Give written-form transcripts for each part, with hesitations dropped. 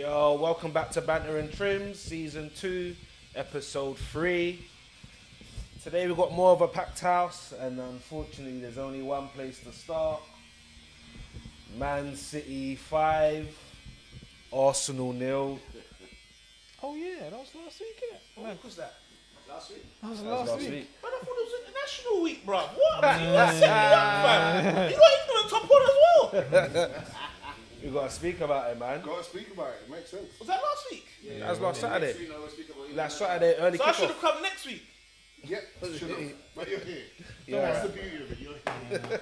Yo, welcome back to Banter and Trimz, Season 2, Episode 3. Today we've got more of a packed house, and unfortunately there's only one place to start. Man City 5, Arsenal 0. Oh yeah, that was last week, innit? When was that? Last week? That was last week. But I thought it was International Week, bro. What? That's fam. You got England top one as well. We got to speak about it, man. Got to speak about it. It makes sense. Was that last week? Yeah, that was last Saturday. Next week, no, we'll speak about Last Saturday, early So I should kickoff. have come next week. Yep, should have. But you're here. Yeah. That's the beauty of it. You're here.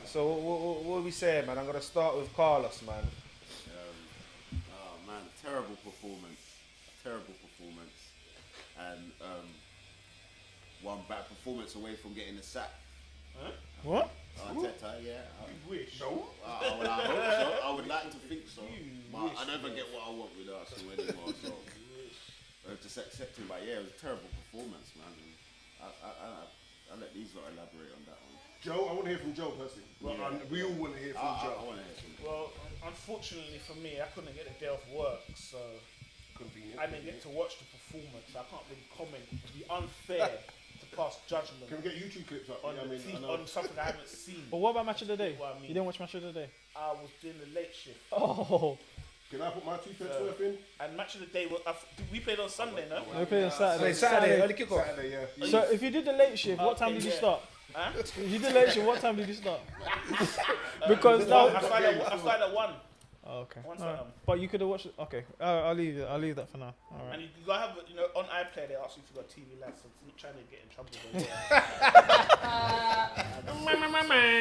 So what are we saying, man? I'm going to start with Carlos, man. Oh man, terrible performance, and one bad performance away from getting the sack. Huh? What? Arteta, yeah. Wish. No. I would hope so. I would like to think so, but I never get what I want with Arsenal anymore. So just accepting, but yeah, it was a terrible performance, man. I'll let these lot elaborate on that one. Joe, I want to hear from Joe personally. Well, we all want to hear from Joe. I want to hear from Joe. Well, unfortunately for me, I couldn't get a day off work, so Convenient. I didn't get to watch the performance. I can't really comment. It'd be unfair to pass judgment Can we get YouTube clips up? on, I mean, I know. on something I haven't seen. But what about match of the day? What I mean. You didn't watch match of the day? I was doing the late shift. Oh, Can I put my 2 cents worth in? And match of the day was we played on Sunday, no? we played on Saturday. Saturday, early kickoff. Saturday, yeah. So if you did the late shift, what time Okay, did you yeah. start? Huh? If you did late shift, what time did you start? Because I that. started at 1. Oh, okay. One Alright. time. But you could have watched it. Okay, I'll leave it. I'll leave that for now. All And right. you gotta have, on iPlayer they ask you if you got TV license. I'm not trying to get in trouble with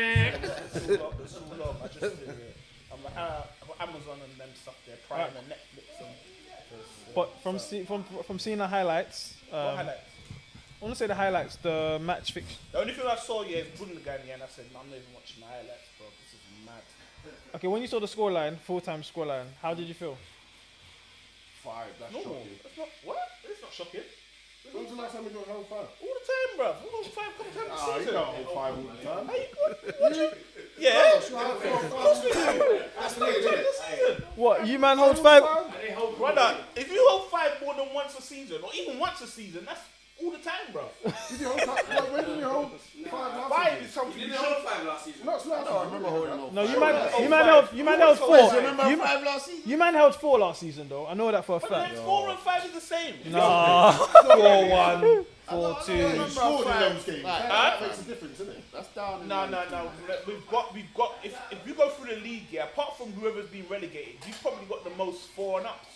It's all long. I just, I'm like, I've got Amazon and them stuff there, Prime and Netflix and. But from seeing the highlights, What highlights? I want to say the highlights, the match fix. The only thing I saw is Bundesliga, and I said, no, I'm not even watching the highlights, bro. This is mad. Okay, when you saw the scoreline, full-time scoreline, how did you feel? 5, that's No, shocking. that's not what? It's not shocking. When was the last time we got home 5? All the time, bro. We got 5 couple times Ah, a you season. got home 5 all the time. How you got? Yeah. Of course we do. That's the way, What, you man hold 5? Brother, if you hold 5 more than once a season, or even once a season, that's all the time, bro. Did you hold 5? When did you hold 5 last 5 season? is something you should. No, it's not. I remember holding on. No, you man held 4. Remember 5 last season? You man held 4 last season though. I know that for a But fact. then 4 and 5 is the same. Nah. 4-1, 4-2. You scored in those games. Right. That makes a difference, isn't it? That's down. No. We've got. If you go through the league, yeah, apart from whoever's been relegated, you've probably got the most 4 and ups.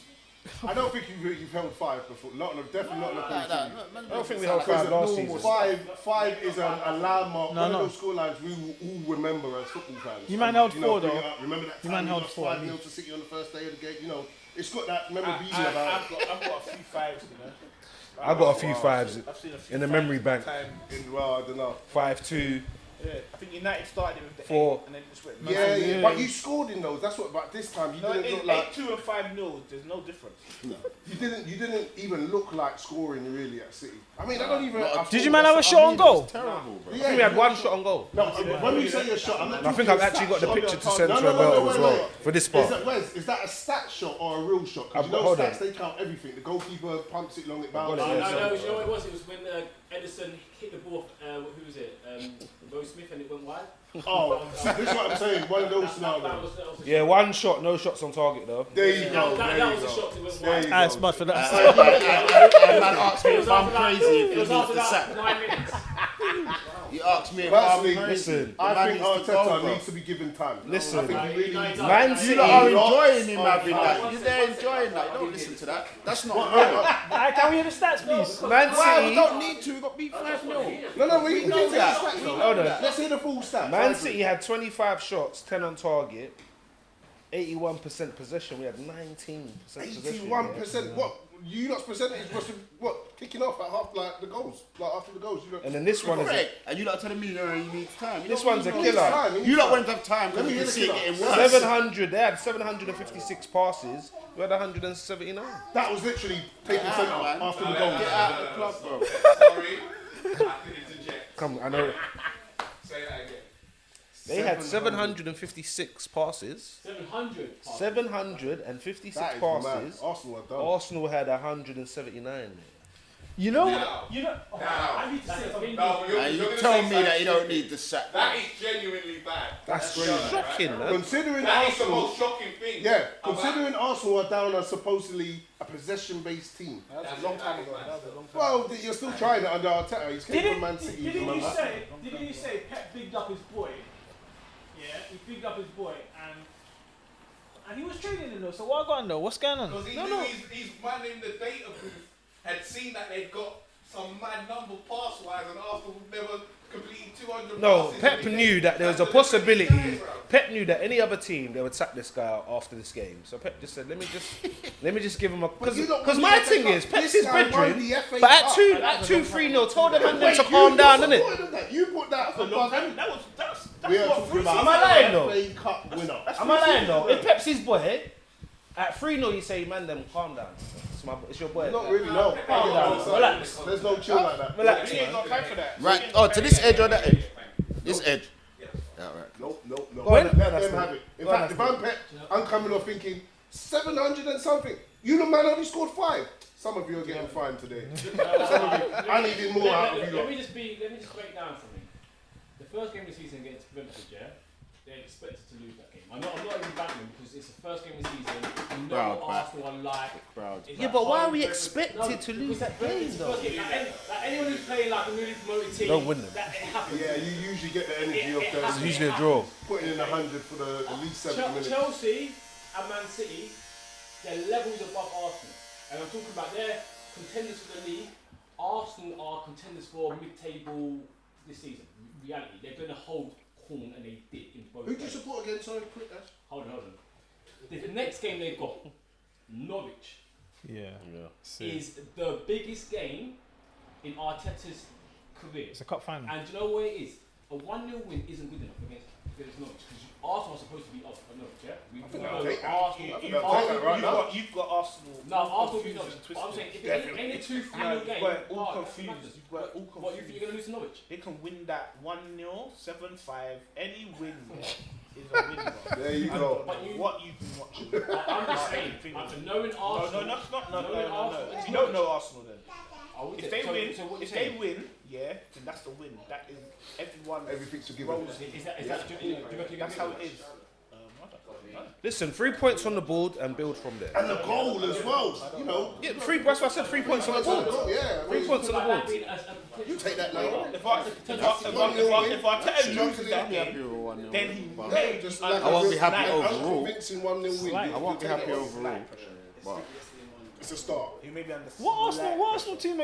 I don't think you've held 5 before. Definitely not in the Premier League. I don't think we held Because 5 last normal season. 5 is a landmark. No, One no. of those scorelines we will all remember as football fans. You man held You know, 4 bring though. it up. Remember that You time man we held lost 4, 5-0 to City on the first day of the game? You know, it's got that memorabilia about I've it. got a few 5s, I got a few 5s I've seen a few in the 5s memory bank. time. Well, I don't know. 5-2. Yeah, I think United started with the 4. 8 and then just went. Yeah, but you scored in those. That's what. But this time you No, didn't in look like 8-2 and 5-0, there's no difference. you didn't even look like scoring really at City. I mean, I don't even. Did you man have a shot on goal? Terrible, bro. I think we had 1 shot on goal. No, when you say a shot, I'm not I think I've actually got the picture to send to No, Roberto as well wait. for this Is part. that, Wes, is that a stat shot or a real shot? Because you know Hold on. stats, they count everything. The goalkeeper pumps it long, it bounces. got it, yeah. No, you know what it was? It was when Edison hit the ball, who was it? Bo Smith, and it went wide. Oh, this is what I'm saying. One of those scenarios. That was a Yeah, 1 shot, no shots on target though. There you go. that was a shot that went There wide. you That's go. bad for that. And man asked me It was if I'm after that- crazy it if he was needs after the that sack. 9 minutes. He asked me if I'm Personally, crazy. listen, I Man think needs to go, Arteta bro. needs to be given time. Listen. I think he really needs Man You City lot are Lots enjoying him of having that. time. You're there enjoying that. You don't listen to that. That's not real. Can we hear the stats, please? Man Why? We City, don't need to. We got beat 5-0. No, we can know get to the that. stats though. Hold on. Let's hear the full stats. Man City had 25 shots, 10 on target, 81% possession. We had 19% possession. 81%. What? You lot's percentage was kicking off at half like the goals, like after the goals. You lot, And then this one is Correct. And you lot telling me you need time. You this don't one's a need He needs killer. time, he needs You lot time. won't have time Let because me you hear can the see it killer. getting worse. 700. They had 756 passes. We had 179. That was literally taking Get centre out, man. after the Get goals. out of the club, bro. Sorry, I can interject. Come, I know. Say that again. They had 756 passes. 700. 756 That is passes. mad. Arsenal are done. Arsenal had 179. You know, Now. you know. Oh, I need to say something. No, And you're you gonna tell say me that something you don't stupid. need the sack. That is genuinely bad. That's crazy. shocking, man. Considering That is the Arsenal, most shocking thing. yeah, about- considering Arsenal are down as supposedly a possession-based team. That was a long time ago. That was a long time. Well, you're still trying it under Arteta. He's came from Man City. Didn't you remember? say Pep bigged up his boy? Yeah, he bigged up his boy, and he was training him though. So what going on though? What's going on? Because he knew his man in the data booth had seen that they'd got some mad number pass-wise and Arsenal would never completed 200 No, passes. Pep knew that there was a possibility. Pep knew that any other team they would sack this guy out after this game. So Pep just said, let me just give him a because my thing is Pep's his brethren. But at 2-3-0, told them and them to calm down, innit? You put that That's We are what talking Bruce about Am I lying though? FA Cup winner. Am I lying though? If Pep's his boy, at 3-0 you say, man, them calm down. It's your boy. Not really, no. Relax. There's no chill like that. Relax, He ain't man. got time for that. Right. Oh, to this edge or that edge? This edge. Yeah, right. No. Go on, Let that's them the- have it. In go on, fact, if that's I'm Pep, I'm coming off thinking 700 and something. You the man only scored 5. Some of you are getting fined today. I needed more out of you Let lot. me just break down something. The first game of the season against Brentford, yeah, they expected to lose that game. I'm not even bantering because it's the first game of the season. You know Proud, what man. Arsenal are like. Proud. It's Yeah, like but why home are we Brentford- expected to lose that because game, it's the though? first game. Like anyone who's playing like a newly promoted team, Don't win them. That it happens. Yeah, you usually get the energy of It's them usually a draw. putting in 100 for the at least 70 minutes. Chelsea and Man City, they're levels above Arsenal. And I'm talking about their contenders for the league. Arsenal are contenders for mid-table this season. Reality, they're going to hold Corn, and they did in both Who do you games. support again? Sorry, quick Ash. Hold on. The next game they've got, Norwich, Yeah. is the biggest game in Arteta's career. It's a cup final. And do you know what it is? A 1-0 win isn't good enough against Norwich because Arsenal are supposed to be up for Norwich, yeah? We think know I'll take that. Arsenal. You've got Arsenal. No, Arsenal beat confused Norwich. and But I'm twisted. saying if it's any 2-3 game, you've got it all oh, confused. matters. You've got it all confused. What you think you're gonna lose to Norwich? They can win that 1-0, 7-5. Any win is a win. Bro. There you I go. don't But know you- what you've been watching. I'm just saying, after knowing Arsenal, No, that's not. No. knowing Arsenal, You don't know Arsenal then. I would If say- they so- win, so what if you're saying- they win, yeah, then that's the win. That is everyone. Everything's forgiven. rolls. Is that do you reckon you That's can how beat it is. Listen, 3 points on the board and build from there. And the goal as well. You know. Yeah, that's why I said 3 points on the board. Yeah. 3 points on the board. You take that now. If I Arteta loses that game, then he No, may just be like I won't be happy like, overall. Convincing 1-0 win. I won't be happy overall. But It's a start. he may be under. What Arsenal team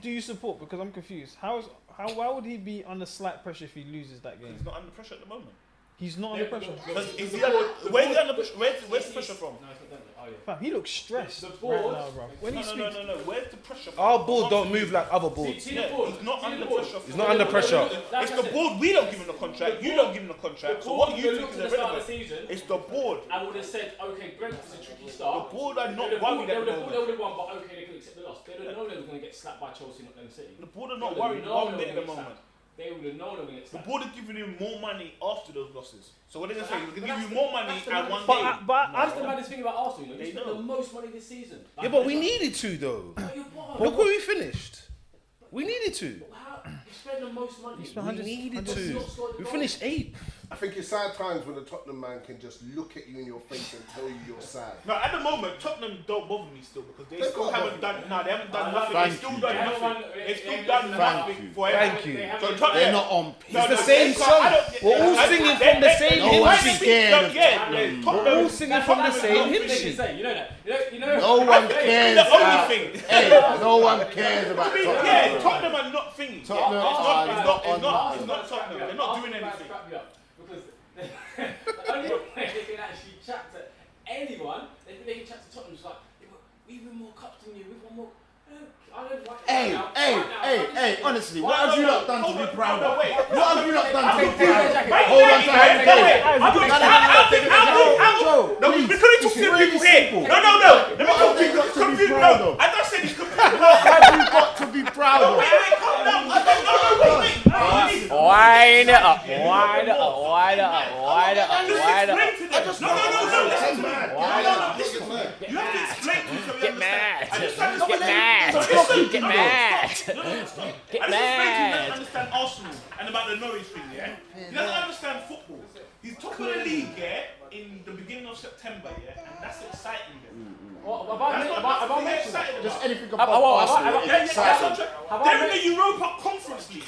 do you support? Because I'm confused. Why would he be under slight pressure if he loses that game? He's not under pressure at the moment. He's not under pressure. Is he under, where's he under pressure? Where's the pressure from? No, it's not done. Oh, yeah. Fam, he looks stressed The right board- now, bro. When he speaks, No. Where's the pressure from? Our board don't move like other boards. See the board. He's not See the under board. pressure. He's not under pressure. It's the board. We don't give him the contract. You don't give him the contract. So what do you think is at the start of irrelevant? the season? It's the board. I would have said, okay, Brentford's a tricky The start. board are They not would worried at the have moment. won, but okay, they could accept the loss. They would have known they were going to get slapped by Chelsea, not them City. The board are not worried one bit at the moment. They would have known they were going to get The slapped. board is giving him more money after those losses. So what are they going to say? We're going to But give you that's more the- money that's the at maddest one thing. game. That's the maddest thing about Arsenal. You know, They they spent know. the most money this season. Yeah, but we needed to though. Look where we finished. We needed to. How? You spend the most money. You spent We 100 needed But you to. not scored the We goal. finished 8th. I think it's sad times when the Tottenham man can just look at you in your face and tell you you're sad. No, at the moment, Tottenham don't bother me still because they They've still got haven't done. No, they haven't done nothing. Thank They've still you. done They haven't nothing. won- They've still they- done they- nothing you. for Thank everything. you. They So haven't- Tottenham, they're not on It's pace. the same song. We're all singing from the same No hymn one's sheet. scared. We're all singing from the same hymn They sheet. say, you know that. You know. No one cares. The only thing. Hey, no one cares about Yeah, Tottenham. Tottenham are not thingy. Tottenham It's are not not on Tottenham. They're not doing anything. Because the only way they can actually chat to anyone, they can chat to Tottenham. It's like, we win more cups than you. We've won more. I don't like Hey, honestly, what have you not done to be proud of? Wait. What have you not done to be Take proud that of? jacket. Hold on to Harry Kane. No, we're going to talk to the people here. No. Let me talk to you. What have you got to be Confused. proud No, of? I just said he's confused. What have you got to be proud of? Wait, calm down. No, wait. up, wind it up, wind it up, wind it up, wind it up. You have to explain to me so we Get understand. mad. I just understand. Get mad. Get mad. Get He mad. doesn't understand Arsenal and about the Norwich thing, yeah? He doesn't understand football. He's top of the league, yeah, in the beginning of September, yeah? And that's exciting, yeah? Have I mentioned that? Just anything Have above I- Arsenal. have I- it's exciting. They're in the Europa Conference League.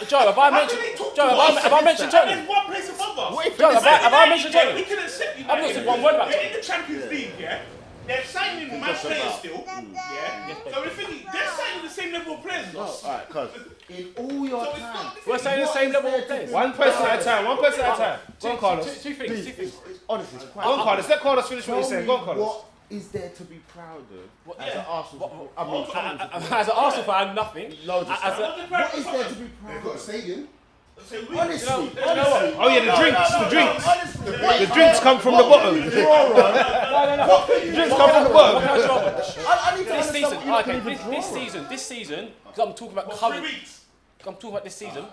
Joe, have I mentioned? Joe, have I mentioned And Tottenham? there's one place above us. Joe, have I mentioned Yeah, Tottenham? we can accept you. I've not said one word about They're in the Champions League, yeah? They're signing mad players still, yeah? So we're thinking, they're signing the same level of players as us. Alright, cuz in all your So it's time, not We're saying the same level of players. One person at a time. One person at a time. Go on, Carlos. Two things. it's honestly, it's quite. Go on, Carlos. Let Carlos finish what he's saying. Go on, Carlos. What is there to be proud of as an Arsenal? I mean, As an Arsenal fan, nothing. loads of As stuff. a, What is there to be They've proud got a of? stadium. Honestly, Oh yeah, the drinks. The drinks. honestly, The drinks come from the bottom. The drinks come from the bottom. I need to This understand season, what you okay, can even this season, because I'm talking about 3 current. weeks. I'm talking about this season.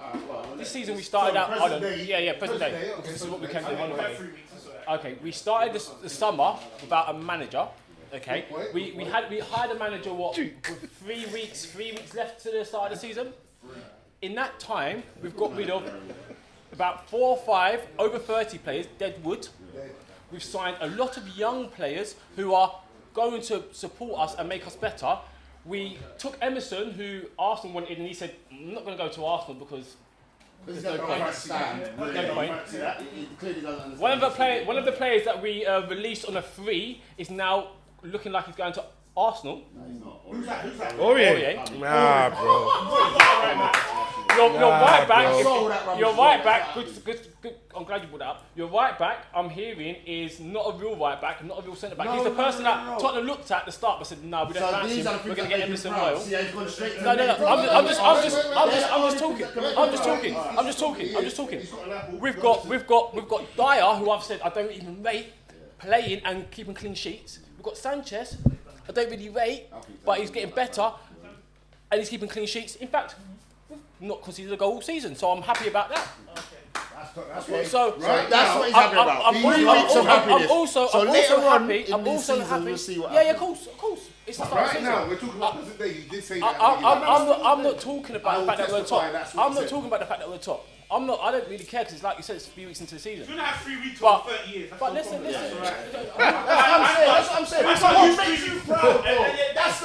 This season we started out. present Hold on. day. Yeah, present day. Okay, Because this is what we present can do. day. One way. 3 weeks, that's all right. Okay, we started the summer without a manager. Okay, we hired a manager. What? With 3 weeks left to the start of the season. In that time, we've got rid of about 4 or 5 over 30 players, deadwood. We've signed a lot of young players who are going to support us and make us better. We took Emerson, who Arsenal wanted, and he said, I'm not going to go to Arsenal because He's no got point. a stand. No point. He clearly doesn't understand. One of the players that we released on a free is now looking like he's going to Arsenal. Who's that? Aurier. Nah, bro. Your right back, Sold that rubbish. your right back, good. I'm glad you brought that up. Your right back, I'm hearing, is not a real right back, not a real centre back. No, He's the no, person no, that no. Tottenham looked at the start, but said, no, we don't So fancy these are him. the We're things going to that get make you Emerson proud. Royal. See how he's gone straight to No. I'm just talking. We've got Dyer, who I've said I don't even rate, playing and keeping clean sheets. We've got Sanchez, I don't really rate, but he's getting better, and he's keeping clean sheets. In fact, we've not conceded a goal all season, so I'm happy about that. So Right, that's what he's happy about. 3 weeks of happiness. I'm also happy. happy. I'm also happy. We'll see what Yeah, happens. of course. It's the start of the Right season. now, we're talking about present day. You did say that. I'm not talking I about the will fact that we're testify top. that's what I'm you not said. talking about the fact that we're top. I don't really care because it's like you said, it's a few weeks into the season. You're going to have 3 weeks But- or 30 years. That's But no listen. problem. That's what I'm saying. That's What what makes you you proud. proud, bro? That's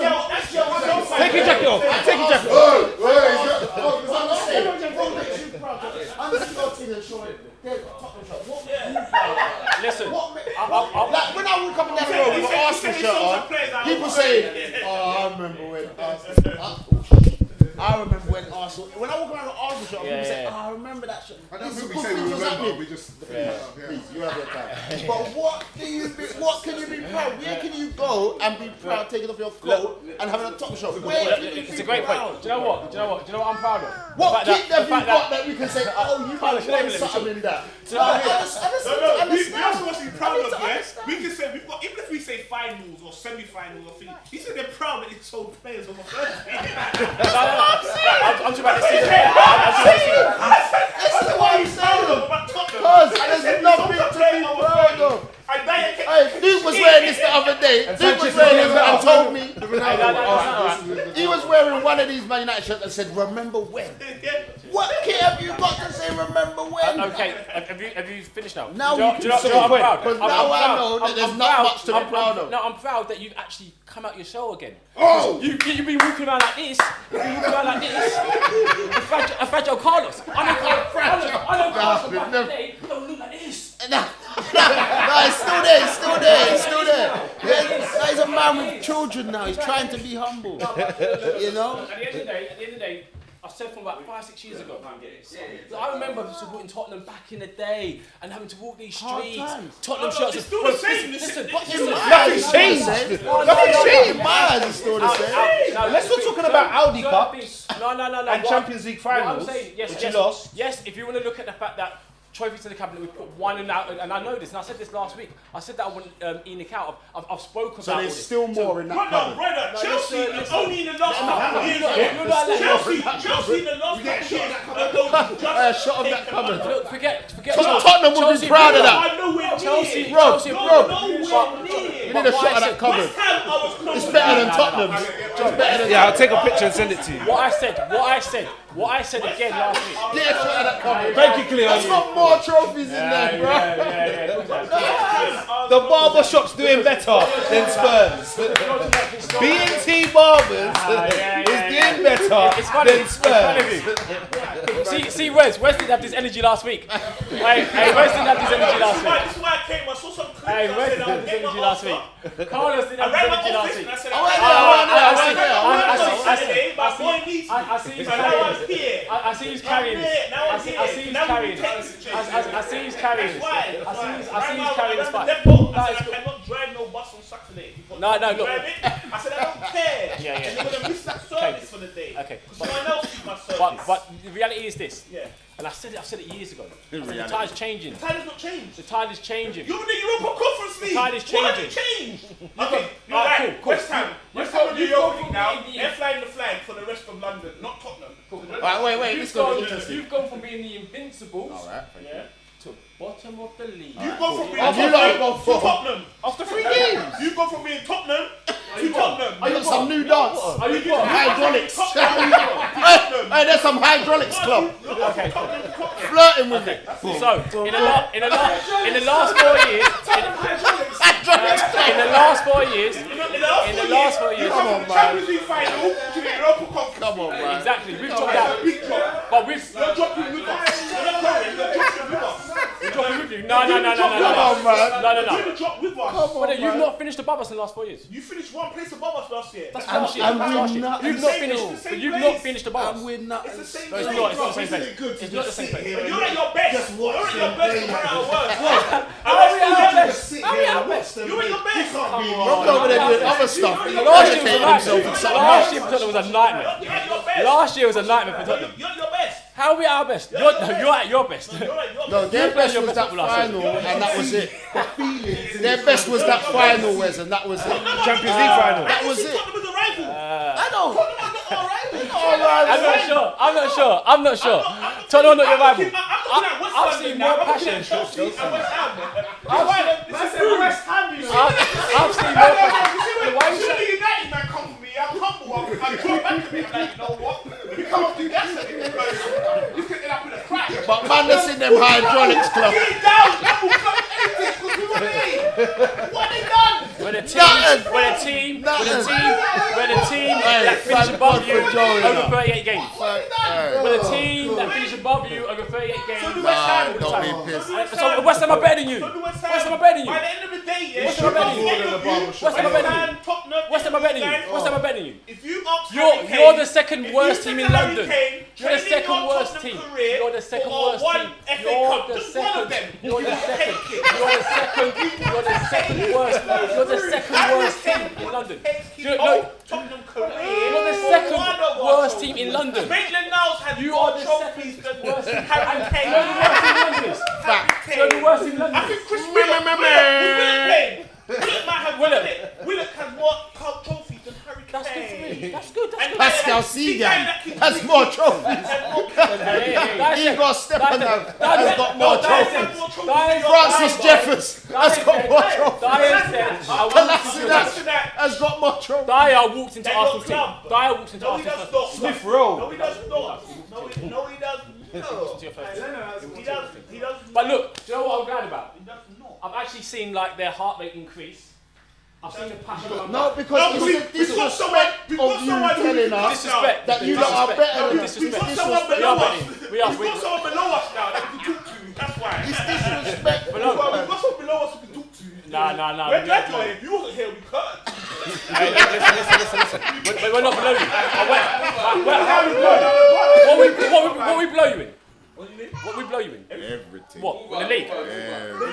your one. Take your jacket off. Take your jacket off. What makes you proud? I'm just going to the show. What makes you proud? Listen, Like when I walk up and down the road with an Arsenal shirt on, people say, "Oh, I remember when Arsenal." I remember when Arsenal. When I walk around with Arsenal shirt on, people say, "Oh, I remember that shirt." I don't This is think we good say we things was remember. happening. We just. Please, you have your time. But what can you be proud? Where can you go and be proud taking off your coat and having a top shot? Where can you it's be a great proud? point. Do you know what? Do you know what I'm proud of? What The kit have you fact got that we can say, oh, you Carlos, got let me something in that? Do you know what I mean? No, we also understand. want to be proud of, yeah? We can say, we've got, even if we say finals or semi-finals or things, he said they're proud that he sold players on the first team. I'm talking about this season. This is what I'm saying. Because there's nothing to be proud of. Hey, Duke was wearing this the other day. Duke was wearing this and told me. He was wearing one of these Man United shirts that said, remember when? What kit have you got to say remember when? Okay, have you finished now? Now do you you can know say what I'm it. proud of? Because now I know that there's not much to be proud of. No, I'm proud that you've actually come out your shell again. Oh! You've been walking around like this. A fragile Carlos. I know Carlos back in the day don't look like this. No, it's still there. Yeah, he's a man with children now. He's trying to be humble. You know? At the end of the day, I said from about 5-6 years ago. I remember supporting Tottenham back in the day and having to walk these streets. times. Tottenham shirts. It's still the same. Listen, Nothing's changed. Nothing's changed. My eyes is still the same. Let's not talking about Audi Cup No. and Champions League What I'm finals, saying, which you lost. Yes, if you want to look at the fact that trophies in the cabinet. We put one in out, and I know this, and I said this last week. I said that I wouldn't Nick out. I've spoken about So all there's this. still more in that cupboard. Brother, Chelsea listen. only in the last couple of years. Chelsea in the last couple of years. Shut up that cupboard. Look, forget. Tottenham would be proud of that. Chelsea, Rob, Chelsea, Rob. Nowhere near. You need a shot of that cupboard. West Ham, I was close. It's better than Tottenham's. It's better than Yeah, I'll take a picture and send it to you. What I said again last week. Get a shot of that cupboard. Thank you, Cleo. There's got more trophies in there, bro. The barbershop's doing better than Spurs. B&T Barbers is doing better than Spurs. See, Wes didn't have this energy last week. Hey, Wes didn't have this energy last week. This is why I came. I saw some clips. Hey, I Wes said, didn't I'll have this get my energy last offer. week. Carlos didn't I have ran this my energy last office week. and I said, I see he's carrying this. I see he's carrying this. I see he's carrying this. I see he's carrying this fight. I cannot drive no bus on Saturday. No, look. I said, I don't care. Yeah. And you're going to miss that service for the day. Okay. Someone else is my service. But the reality is this. Yeah. And I've said it years ago. I said the reality. tide's changing. The tide has not changed. The tide is changing. You're in the Europa Conference League. The tide is What have you changing. changed? Okay, you're Alright, right. cool. West Ham. West Ham in the Europa League now. They're flying the flag for the rest of London, not Tottenham. Wait, this is going to be interesting. You've gone from being the Invincibles Alright, thank you. to bottom of the league. You've gone from being Have you lot gone to for- Tottenham. After 3 games. You've gone from being Tottenham to Tottenham. I got some new dance. Are you what? Hydraulics. Tottenham. Hey, there's some hydraulics club. Okay, cool. Flirting with it. So in the last 4 years, in the last 4 years, Come on, man. Champions League final to the Europa Conference. Come on, man. exactly, we've dropped out. Big drop. But we've You're dropping with us. You're not going. You're dropping with us. we're dropping with you. No. Come on, man. You're gonna drop with us. But you've not finished above us in the last 4 years. You finished one place above us last year. That's last year. and That's we're last year. not- You've it's not the same- finished. it's the But same you've place. not finished above us. We're not. It's the same No, it's place. not. It's not the same Isn't place. it good to It's not the just same sit place. here But and you're at your best. just watch You're at your them best. play, We're at our man? worst. How are we at our best? Sit How are we here at our and watch best? them You're at your play. best. Rob's over there doing other stuff. Last year was a Educating himself in nightmare. something Last else. year for Tottenham was a nightmare. You're at your best. Last year was a nightmare for Tottenham. You're at your best. How are we at our best? You're at your best. You're at your No, best. their best your was best that football last final, and that was it. Their best was that final, Wes, and that was it. Champions League final. That was it. Tottenham is a rival. I know. I'm not sure. Tottenham not your rival. I've seen more passion. I've seen more passion. Why are you saying? United man come for me. I'm humble. I'm draw back to me. I'm like, you know what? We come up to gas at it because you could end up with a crash. But man, that's in them hydraulics club. Get down. That will come anything because we want to eat. What they done? We're the team that finished above you over 38 games. We're the team that finished above you over 38 games. So do West Ham. Don't be pissed. So West Ham are better than you. So do West Ham. West Ham are better than you. By the end of the day, yeah, West Ham are better than you. West Ham are better than you. Tottenham, West Ham are better than you. West Ham are better than you. If you ask You're the second worst team in London. You're the second worst team. You're the second worst team. You're the second worst team in London. You're the second worst team in London. Maitland Niles had You more are the trophies than Harry You're Kane. the worst team in London. You're the worst team in I London. think Chris Willock playing. Willock might have won it. Willock has more trophies than Harry Kane. That's good for me. That's good. And Pascal Seagan has more trophies. He got Stepanov has got more trophies. Francis Jeffers has got more trophies. Kolasinac has got more trophies. Dyer walked into They got Arsenal's team. club. Dyer walked into No, he Arsenal's does team. not. Smith Rowe. No, he does not. No, he does not. He does. But look, do you know what I'm glad about? He does not. I've actually seen like their heart rate increase. I've seen the passion come No, back. because it's the disrespect of you telling us Disrespect. that you lot are better than us. We've got Disrespect. someone We below are us. better. We've got someone below us now that we can talk to. That's why. It's disrespectful. We've got someone below us we can talk to. Nah. We're glad you're here. If you wasn't here, we could. Hey, listen. We're not below you. How we blow you? What we blow you in? What do you mean? What we blow you in? Everything. What? In the league? The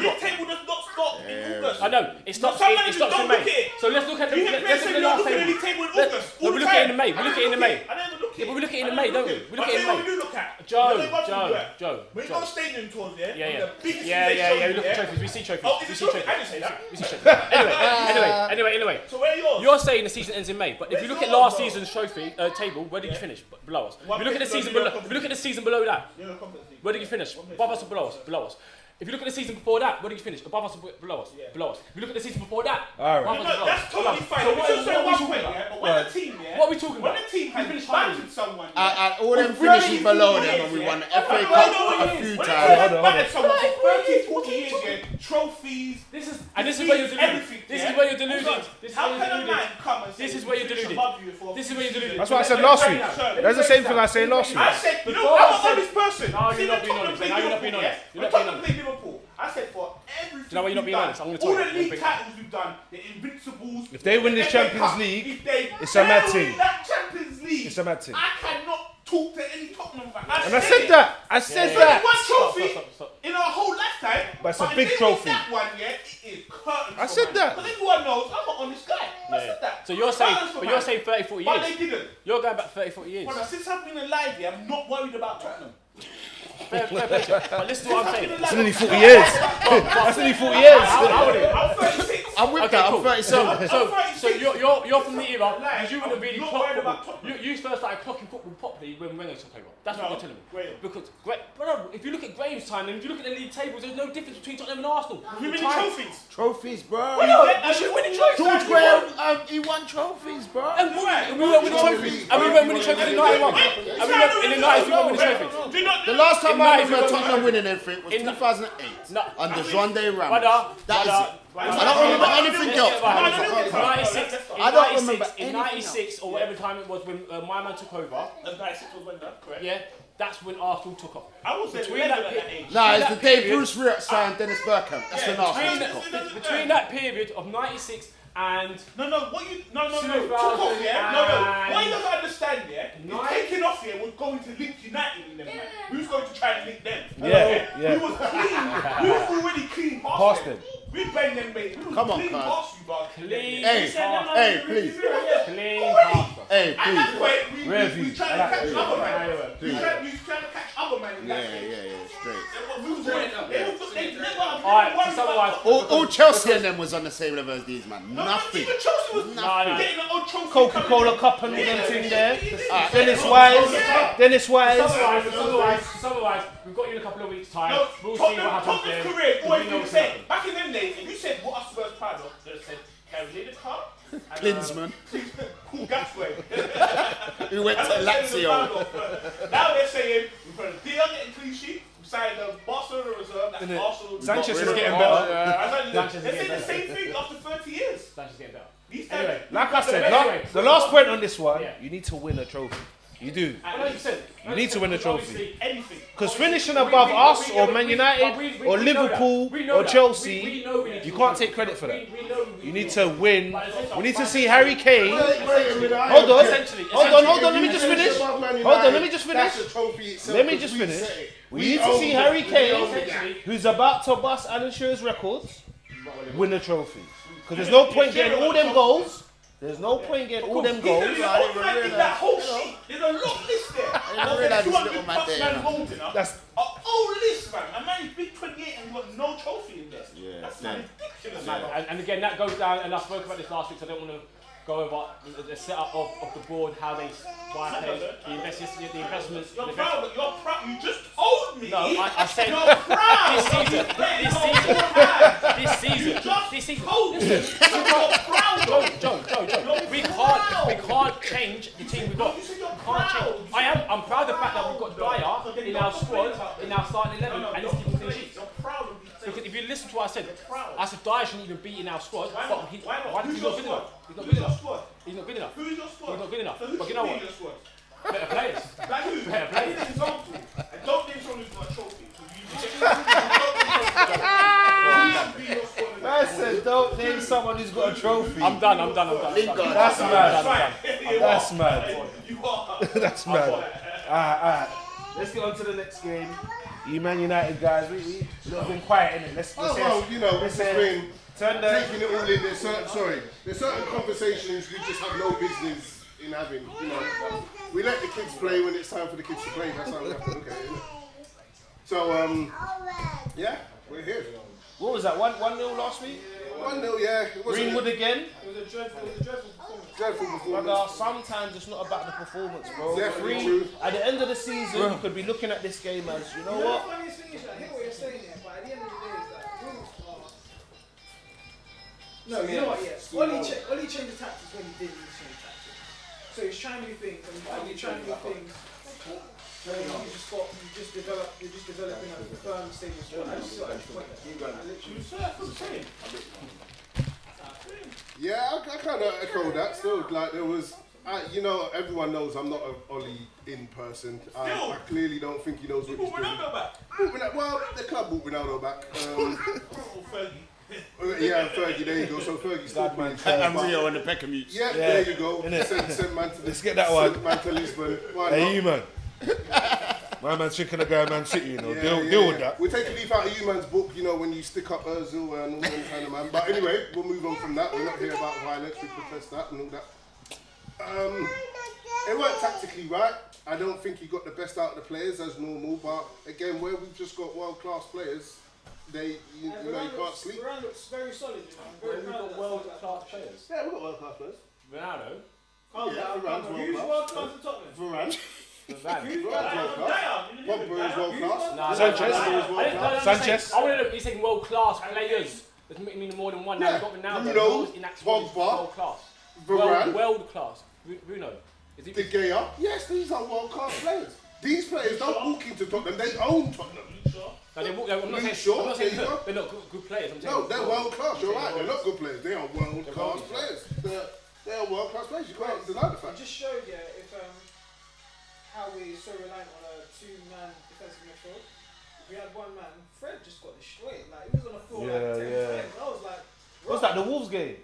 league table does not stop in August. I know. It stops Some in managers May. don't look at it. So let's look at the You hear players let's look saying at the we last don't look at the table. league table in Let's- August. no, we look at it in May. We look at it in May. I never look at it. Yeah, but we look at it in May, don't we? We look at it in May. look at. Joe. When you go to stadium tours, yeah? Yeah. The biggest Yeah. thing they show We you, look yeah? at trophies. We see trophies. Oh, We is it see trophy? trophies. I didn't say that. We see trophies. Anyway. So where are yours? You're saying the season ends in May, but if Where's you look at yours, last bro? season's trophy table, where did you finish? Below us. If One you look at the place season below below, your if you look at the season below that, You're in a Conference League. where did you finish? Above us or below us? Below us. If you look at the season before that, where did you finish? Above us or below us? Yeah. Below us. If you look at the season before that, All right. above us or No, below that's us? totally fine. So But what just say are we one talking point, about? yeah? But when the team, yeah? What are we talking When about? the team has finished battered someone, yeah? And all them 30, finishes below 40 them, and we years, won the yeah? FA I Cup know a it few is. When times. they have battered someone for 30, 40 years, yeah? Trophies. This is where you're deluding. Everything, This yeah? is where you're deluding. Hold on. This is How where you're can a deluding. man come and say This is he's where you're finished deluding. above you for This is where you're deluding. That's what I said last week. That's the same thing I said last week. I said, you know, Before I'm I an said- honest person. No, See, you're not when being Tottenham honest. played Now you're not Liverpool, being yeah? honest. You're When not being Tottenham played Liverpool, I said for everything You know what, you're not being we've honest. I'm done, gonna tell all you. the I'm league big- titles we've done, the Invincibles. If they win the FA Champions Cup, League, if they it's a mad dare thing. win that Champions League, It's a mad thing. I cannot talk to any Tottenham fan. And I said that. I said It's that. only one trophy Stop. in our whole lifetime. But it's a if big they trophy. win that one, yeah, it is curtains. I said that. Because everyone knows I'm an honest guy. I said that. So you're saying, Curtains for but man. you're saying 30, 40 But they years. didn't. You're going back 30, 40 years. Brother, since I've been alive, yeah, I'm not worried about Tottenham. Fair play to you. But listen to what I'm saying. That's nearly 40 years. That's nearly 40 years. How old are you? I'm 36. I'm with Okay, that. cool. I'm 37. So you're from the era because you wouldn't really I'm not clock worried about football. Tottenham. You first started clocking football properly when Wenger took over. That's what No, you're telling me. Graham. Because brother, if you look at Graham's time and if you look at the league tables, there's no difference between Tottenham and Arsenal. We win The the time- trophies. Trophies, bro. Was you winning trophies? George Graham, he won trophies, bro. And we went with the trophies. And we went with the trophies in 91. And we went in the 90s, we went with the trophies. Do you not? The last time In I 90s, remember we won Tottenham winning everything was in 2008 No. under Juan de Ramos. Brother, That is brother, it. I don't remember anything else. I don't remember in anything 96 or whatever time it was when my man took over. That's 96 was when that, correct? Yeah, that's when Arsenal took off. I was there Between at that that age. Nah, it's that the day period- Bruce Riott signed Dennis Bergkamp. That's when Arsenal took off. Between that period of 96 and No, what you, no, 2000 took off, yeah? No, and- what you don't understand, yeah? Nine- Is taking off here was going to link United in them, man. We was going to try and link them. Yeah. We was clean. We was already clean past Past them. them. We banged them, mate. We was Come on, clean cuz. past you, bro. clean, Hey, hey, please. clean pasta. Hey, At that please. point, we Review. trying to catch other man. We Please. trying to catch other man in that game. Straight. We was doing they never. Alright, to summarize. All Chelsea and them was on the same level as these, man. Nothing. Even Chelsea was No. getting an old trophy. Coca-Cola cup and them thing there. Yeah. Dennis Wise. Dennis Wise. Summarize, we've got you in a couple of weeks' time. No, We'll see what happens Tottenham's there. career because always we know been the what's same. happening. Back in them days, if you said what are Spurs proud of, they said Gary Lineker and Klinsmann, Cool Gasway. who went to Lazio. Now they're saying we put a deal getting clean sheet. We signed the Barcelona reserve. That's Arsenal. Sanchez is Got rid getting of better. Sanchez They is say getting the same thing after 30 years. That's just getting better. These Anyway, times- Like I said, Anyway, the last point on this one, Yeah. you need to win a trophy. You do. 100%. You need to win a trophy. Obviously, anything. Because obviously, finishing above us or Man but United we or know that. Liverpool We know or that. Chelsea, We know we need you to can't win. take credit for that. We know You need to win. But it's We need to see Harry Kane. Hold Hold on. Essentially, Hold on, let me just finish. Hold on, let me just finish. That's a trophy itself. Let me just finish. We need to own see that. Harry We Kane, own that. who's about to bust Alan Shearer's records, win a trophy. Because there's no point getting all them goals. There's no point getting all them goals. There's a lot man in that whole sheet. There's a long list there. didn't realise this little man there, man man. holding up. That's A whole list, man. A man is big 28 and got no trophy in there. Yeah, That's yeah. ridiculous, And, man. and again, that goes down, and I spoke about this last week, so I don't want to go over the setup of the board, how they buy players, the investments. You're proud. You're proud. You just told me. No, I said you're proud. this season. Listen, You're proud. Joe. We can't change the team we've got. You said you're Can't change. proud. I'm proud of the fact that we've got Dyer in our squad, in our starting 11, and he's keeping clean sheets. You're proud of these Because if you listen to what I said, proud. I said Dyer shouldn't even be in our squad. Why But not? he, Why not? why- Who's he's your not good squad? enough. He's not Who's good your enough. squad? He's not good enough. Who's your squad? He's not good enough. So who But you should know be what? in your squad? Better players. Like who? Better I players. need an example. And don't name someone who's got a trophy. I said, don't name someone who's got a trophy. I'm done. Lingard. That's mad. Right. That's mad. You are. That's mad. Alright. Let's get on to the next game. You Man United guys, we've been quiet in it. Let's Oh, well, you know, let's it's been turn the. taking it all in. There's certain conversations we just have no business in having, you know, we let the kids play when it's time for the kids to play. That's how we have to look at it, isn't it? So, yeah, we're here. What was that? 1-0 last week? 1-0, yeah. It wasn't Greenwood again? It was a dreadful performance. dreadful performance. Brother, sometimes it's not about the performance, bro. Definitely true. At the end of the season, you could be looking at this game as, you know You know what? the funniest thing is, I hear what you're saying here, but at the end of the day, it's like, no, you know what, yes. Oli changed the tactics when he did need to change tactics. So he's trying new things, and when you're trying new things, you're just developing a firm, stable squad. I just point that. Yeah, I kind of echo that. Still, like there was, you know, everyone knows I'm not an Ollie in person. I clearly don't think he knows what he's doing. Ronaldo back. Well, the club brought Ronaldo back. Fergie. Yeah, Fergie. There you go. So Fergie's still playing. And Rio and the Peckham youths. Yeah, there you go. Send man to Let's get that one. Send man to Lisbon. Why Hey, not? you man. My man's thinking of going Man City, you know. Yeah, Deal with that. We'll take a leaf out of you man's book, you know, when you stick up Ozil and all that kind of man. But anyway, we'll move on from that. We're not here about violence. We protest that and all that. It worked tactically right. I don't think he got the best out of the players as normal. But again, where we've just got world-class players, you can't sleep. Varane looks very solid. You know. I'm very We've proud of got that world-class players. Yeah, we've got world-class players. Ronaldo. Who's world-class at Tottenham? Varane. Varane. Pogba is world-class. Nah, Sanchez. Sanchez. I want to look. He's saying world-class players. Doesn't mean more than one. Now Yeah. we've got Ronaldo. Bruno, Who's in that squad is Pogba, world-class. Varane. World-class. Bruno. Is he? De Gea. Yes, these are world-class players. These players don't walk into Tottenham, they own Tottenham. No, I'm not saying, Sure, I'm not saying there you go. they're not good players. I'm saying No, they're world-class, you're right, they're not good players, they are world-class players. They're world-class players, you can't deny the It fact. just showed, yeah, if how we're so reliant on a two-man defensive midfield. We had one man, Fred just got destroyed. Like he was on the floor like 10 times. I was like, What's that, the Wolves game?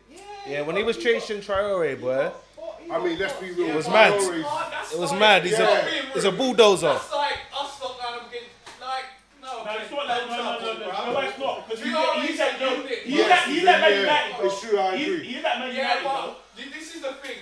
Yeah, when he was chasing Traore, boy. I mean, let's be real. It was mad. Traore's- It was mad. He's a bulldozer. That's like us not going up against, like, no. No, it's not like, no, it's not. Because Do you know what I mean? he's that Yes, he's that Man yeah, United, bro. it's true, I agree. He's that Man Yeah, United, bro. but this is the thing.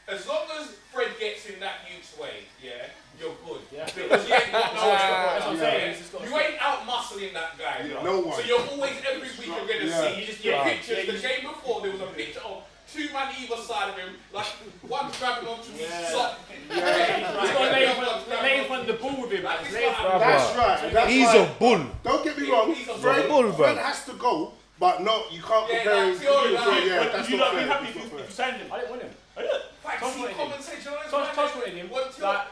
As long as Fred gets in that youth's way, yeah, you're good. Yeah. Because he ain't got no That's what I'm saying. yeah. He's just got You ain't out muscling that guy. Yeah, bro. no one. So you're always every week you're gonna Yeah. see the pictures. The game before there was a picture of two man either side of him, like one grabbing onto his sock. He's got to lay in front of the ball with him. Like, this Lay in is front- That's right. That's He's right. a bull. Don't get me wrong, He's a Fred, bull, bro. Fred has to go, but no, you can't Yeah, compare him that's to your you. line. Yeah, But that's you not don't be fair. happy That's if not you fair. signed him. I didn't want him. Facts, Tosh he wanted him. commentates on his Tosh wanted him. What till- Like,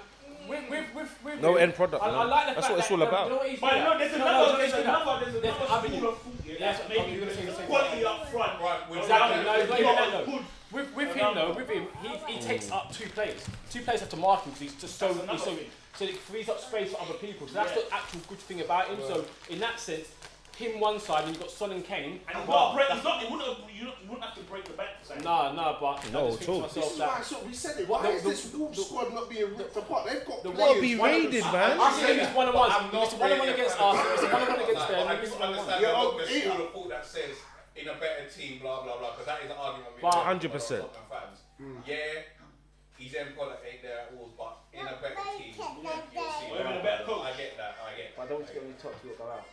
with No him, end product, I man. like the That's fact what it's that- all about. You know what he's But good no, at? there's No, another he's good at- school There's of avenue. football here Yes, that you're maybe gonna say the same quality thing. up front. Right, with Exactly. that- No, it's not even that though. Good. With him though, with him, he takes up two players. Two players have to mark him because he's just so That's another thing. so it frees up space for other people. So that's the actual good thing about him. So in that sense, him one side and you've got Son and Kane. And he's not break. He's not. You wouldn't have to break the bank to sign him. Nah, but No, I just think to at all. This myself is why that so we said it. Why is this Wolves squad not being ripped apart? They've got The players. What be one of them- raided, man? I see him as one on one. I'm If not it's one on one really against a fan of Arsenal, if it's one on one that, against but them, I it's do one on one. understand Yeah, the school of thought that says in a better team, blah blah blah, because that is an argument. we But make 100%. with Tottenham fans. Yeah, his end product ain't there at all, but in a better team, you'll see. Well, in a better coach. I get that. I don't want to get on the top to go out.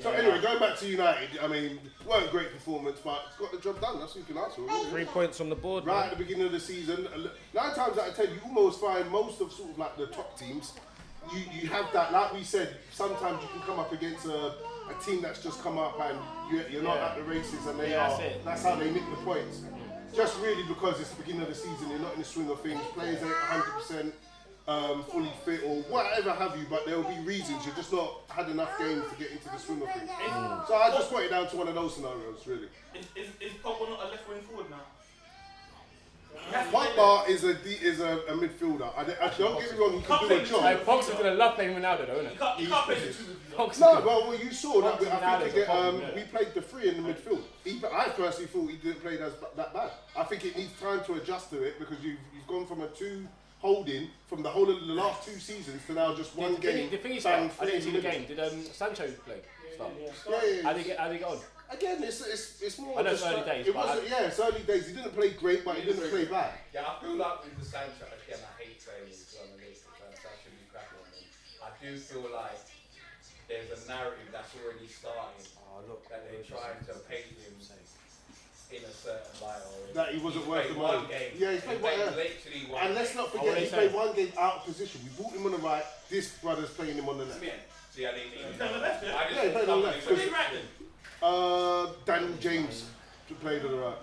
So anyway, going back to United, I mean, weren't great performance, but it's got the job done. That's what you can ask for. Really. 3 points on the board, Right man. at the beginning of the season, 9 times out of 10, you almost find most of sort of like the top teams. You have that, like we said, sometimes you can come up against a team that's just come up and you're not at the races and they are. that's it. That's how they nick the points. Just really because it's the beginning of the season, you're not in the swing of things. Players ain't 100% fully fit or whatever have you, but there will be reasons. You've just not had enough games to get into the swing of things. So I just put it down to one of those scenarios, really. Is Pogba not a left wing forward now? Pogba is a midfielder. I don't get me wrong, he can do a job. Like, Pogba's gonna love playing Ronaldo, though, isn't it? You can't play the two of you. Pogba's No, gonna- well, you saw that. Pogba's I Ronaldo's think a problem, yeah. we played the three in the midfield. I personally thought he didn't play that bad. I think it needs time to adjust to it because you've gone from a 2 holding from the whole of the last 2 seasons to now just one game. The thing is, bang, I didn't see the three game. Did Sancho play? Start? Yeah. How did he get on? Again, it's more. I know just it's early days, It but wasn't. Yeah, it's early days. He didn't play great, but he didn't play bad. Yeah, I feel like with the Sancho, again, I hate saying this because I'm a Lakers fan, Sancho be cracking on him. I do feel like there's a narrative that's already starting that they're trying to paint him in a certain light already. That he wasn't worth the one money. game. Yeah, he's played one. literally one And let's game. not forget, he played one game out of position. We brought him on the right. This brother's playing him on the left. See, I didn't think He's on the left, yeah? I just Yeah, he played on the left. Who's he right then? Daniel James played on the right.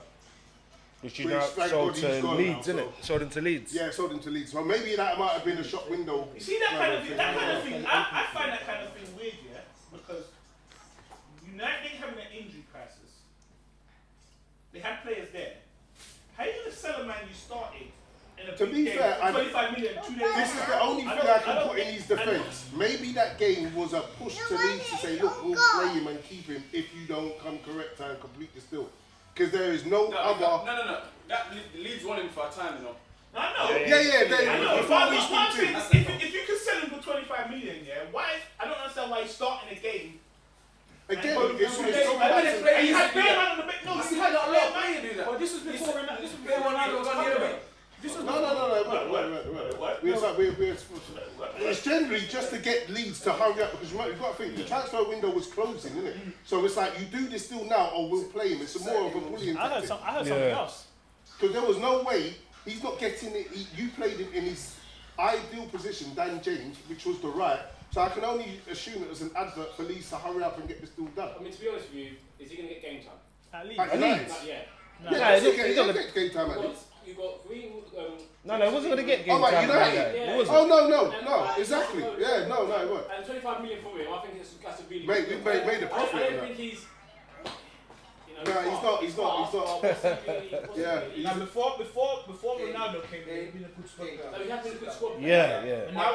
Which you Which, now thank sold God he's to gone Leeds, now, innit? Sold him to Leeds. Yeah, sold him to Leeds. Well, maybe that might have been a shop window. You see that kind of thing, I find that kind of thing weird, yeah? Because United having an injury crisis, they had players there. How are you going to sell a man you started in a To big be game fair, for 25 million 2 days? This is the only thing I can put in his defence. Maybe that game was a push to Leeds to say, look, we'll play him and keep him if you don't come correct and complete the still. Because there is no other. No. That Leeds won him for a time, you know. I know. Yeah. I know. Before we What I'm speak saying to is, if you can sell him for 25 million, yeah, why? I don't understand why he's starting a game. Again, and it's and you had Bear Man on the bench. No, He you had had a lot Bear of Man. money to do that. Well, this was before Ronaldo. This was Bear before Ronaldo was on the other way. This was No. It's generally just to get Leeds to hurry up because remember, you've got to think the transfer window was closing, isn't it? So it's like you do this deal now or we'll play him. It's more of a bullying I heard tactic. something else. Because there was no way he's not getting it. You played him in his ideal position, Dan James, which was the right. So I can only assume it was an advert for Leeds to hurry up and get this deal done. I mean, to be honest with you, is he going to get game time? At least. At Leeds. Not yet. Yeah, he's he's not gonna get game time at You've Leeds. got, you've got three. No, he wasn't going to get game Oh, right, time. United? Like that. Yeah. He wasn't. Oh no, exactly. Yeah, no, it won't. And 25 million for him, I think that's a really Mate, good we deal. made a profit I on don't that. think he's. No, he's not. Yeah. Now, before Ronaldo came in, he'd been a good squad player. No, he has been a good squad. Yeah. And now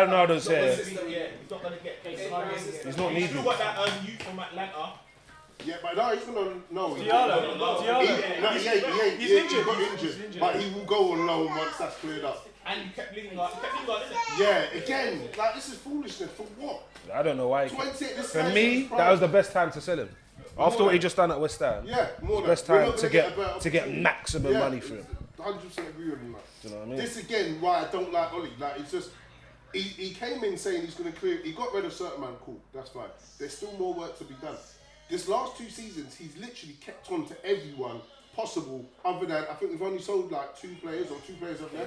Ronaldo's here. Yeah, he's not going to get He's game not time. needed. He's not He's needed. still got that youth from Atlanta. Yeah, but no, he's gonna no. Diallo. He ain't. He's He injured. got injured, but he will go on loan once that's cleared up. And you kept Lingard, didn't it? Yeah, again, like this is foolishness for what? I don't know why. 20. This For guy's me, prime. that was the best time to sell him. After what he just done at West Ham. Yeah, more than Best we're time not to gonna get a better to get opportunity. maximum Yeah, money for him. 100% agree with him. Man. Do you know what I mean? This again, why I don't like Oli. Like it's just he came in saying he's going to clear. He got rid of certain man. Cool, that's fine. There's still more work to be done. This last 2 seasons, he's literally kept on to everyone possible. Other than I think we've only sold like 2 players or 2 players up there.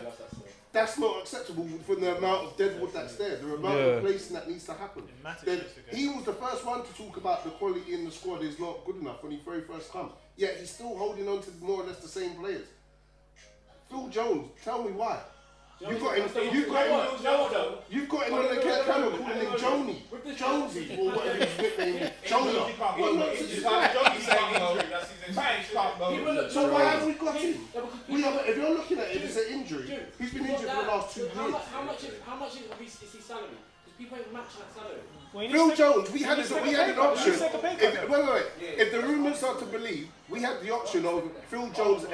That's not acceptable for the amount of deadwood that's there. The amount of replacing that needs to happen. Then he was the first one to talk about the quality in the squad is not good enough when he very first come. Yet he's still holding on to more or less the same players. Phil Jones, tell me why. You've got him on the camera calling him Joni. Jonesy or whatever his nickname is. Jonah. So why have we got him? If you're looking at it, it's an injury. He's been injured for the last 2 years. How much is his salary? Because people ain't matching that salary. Phil Jones, we had an option. Wait. If the rumours are to believe, we had the option of Phil Jones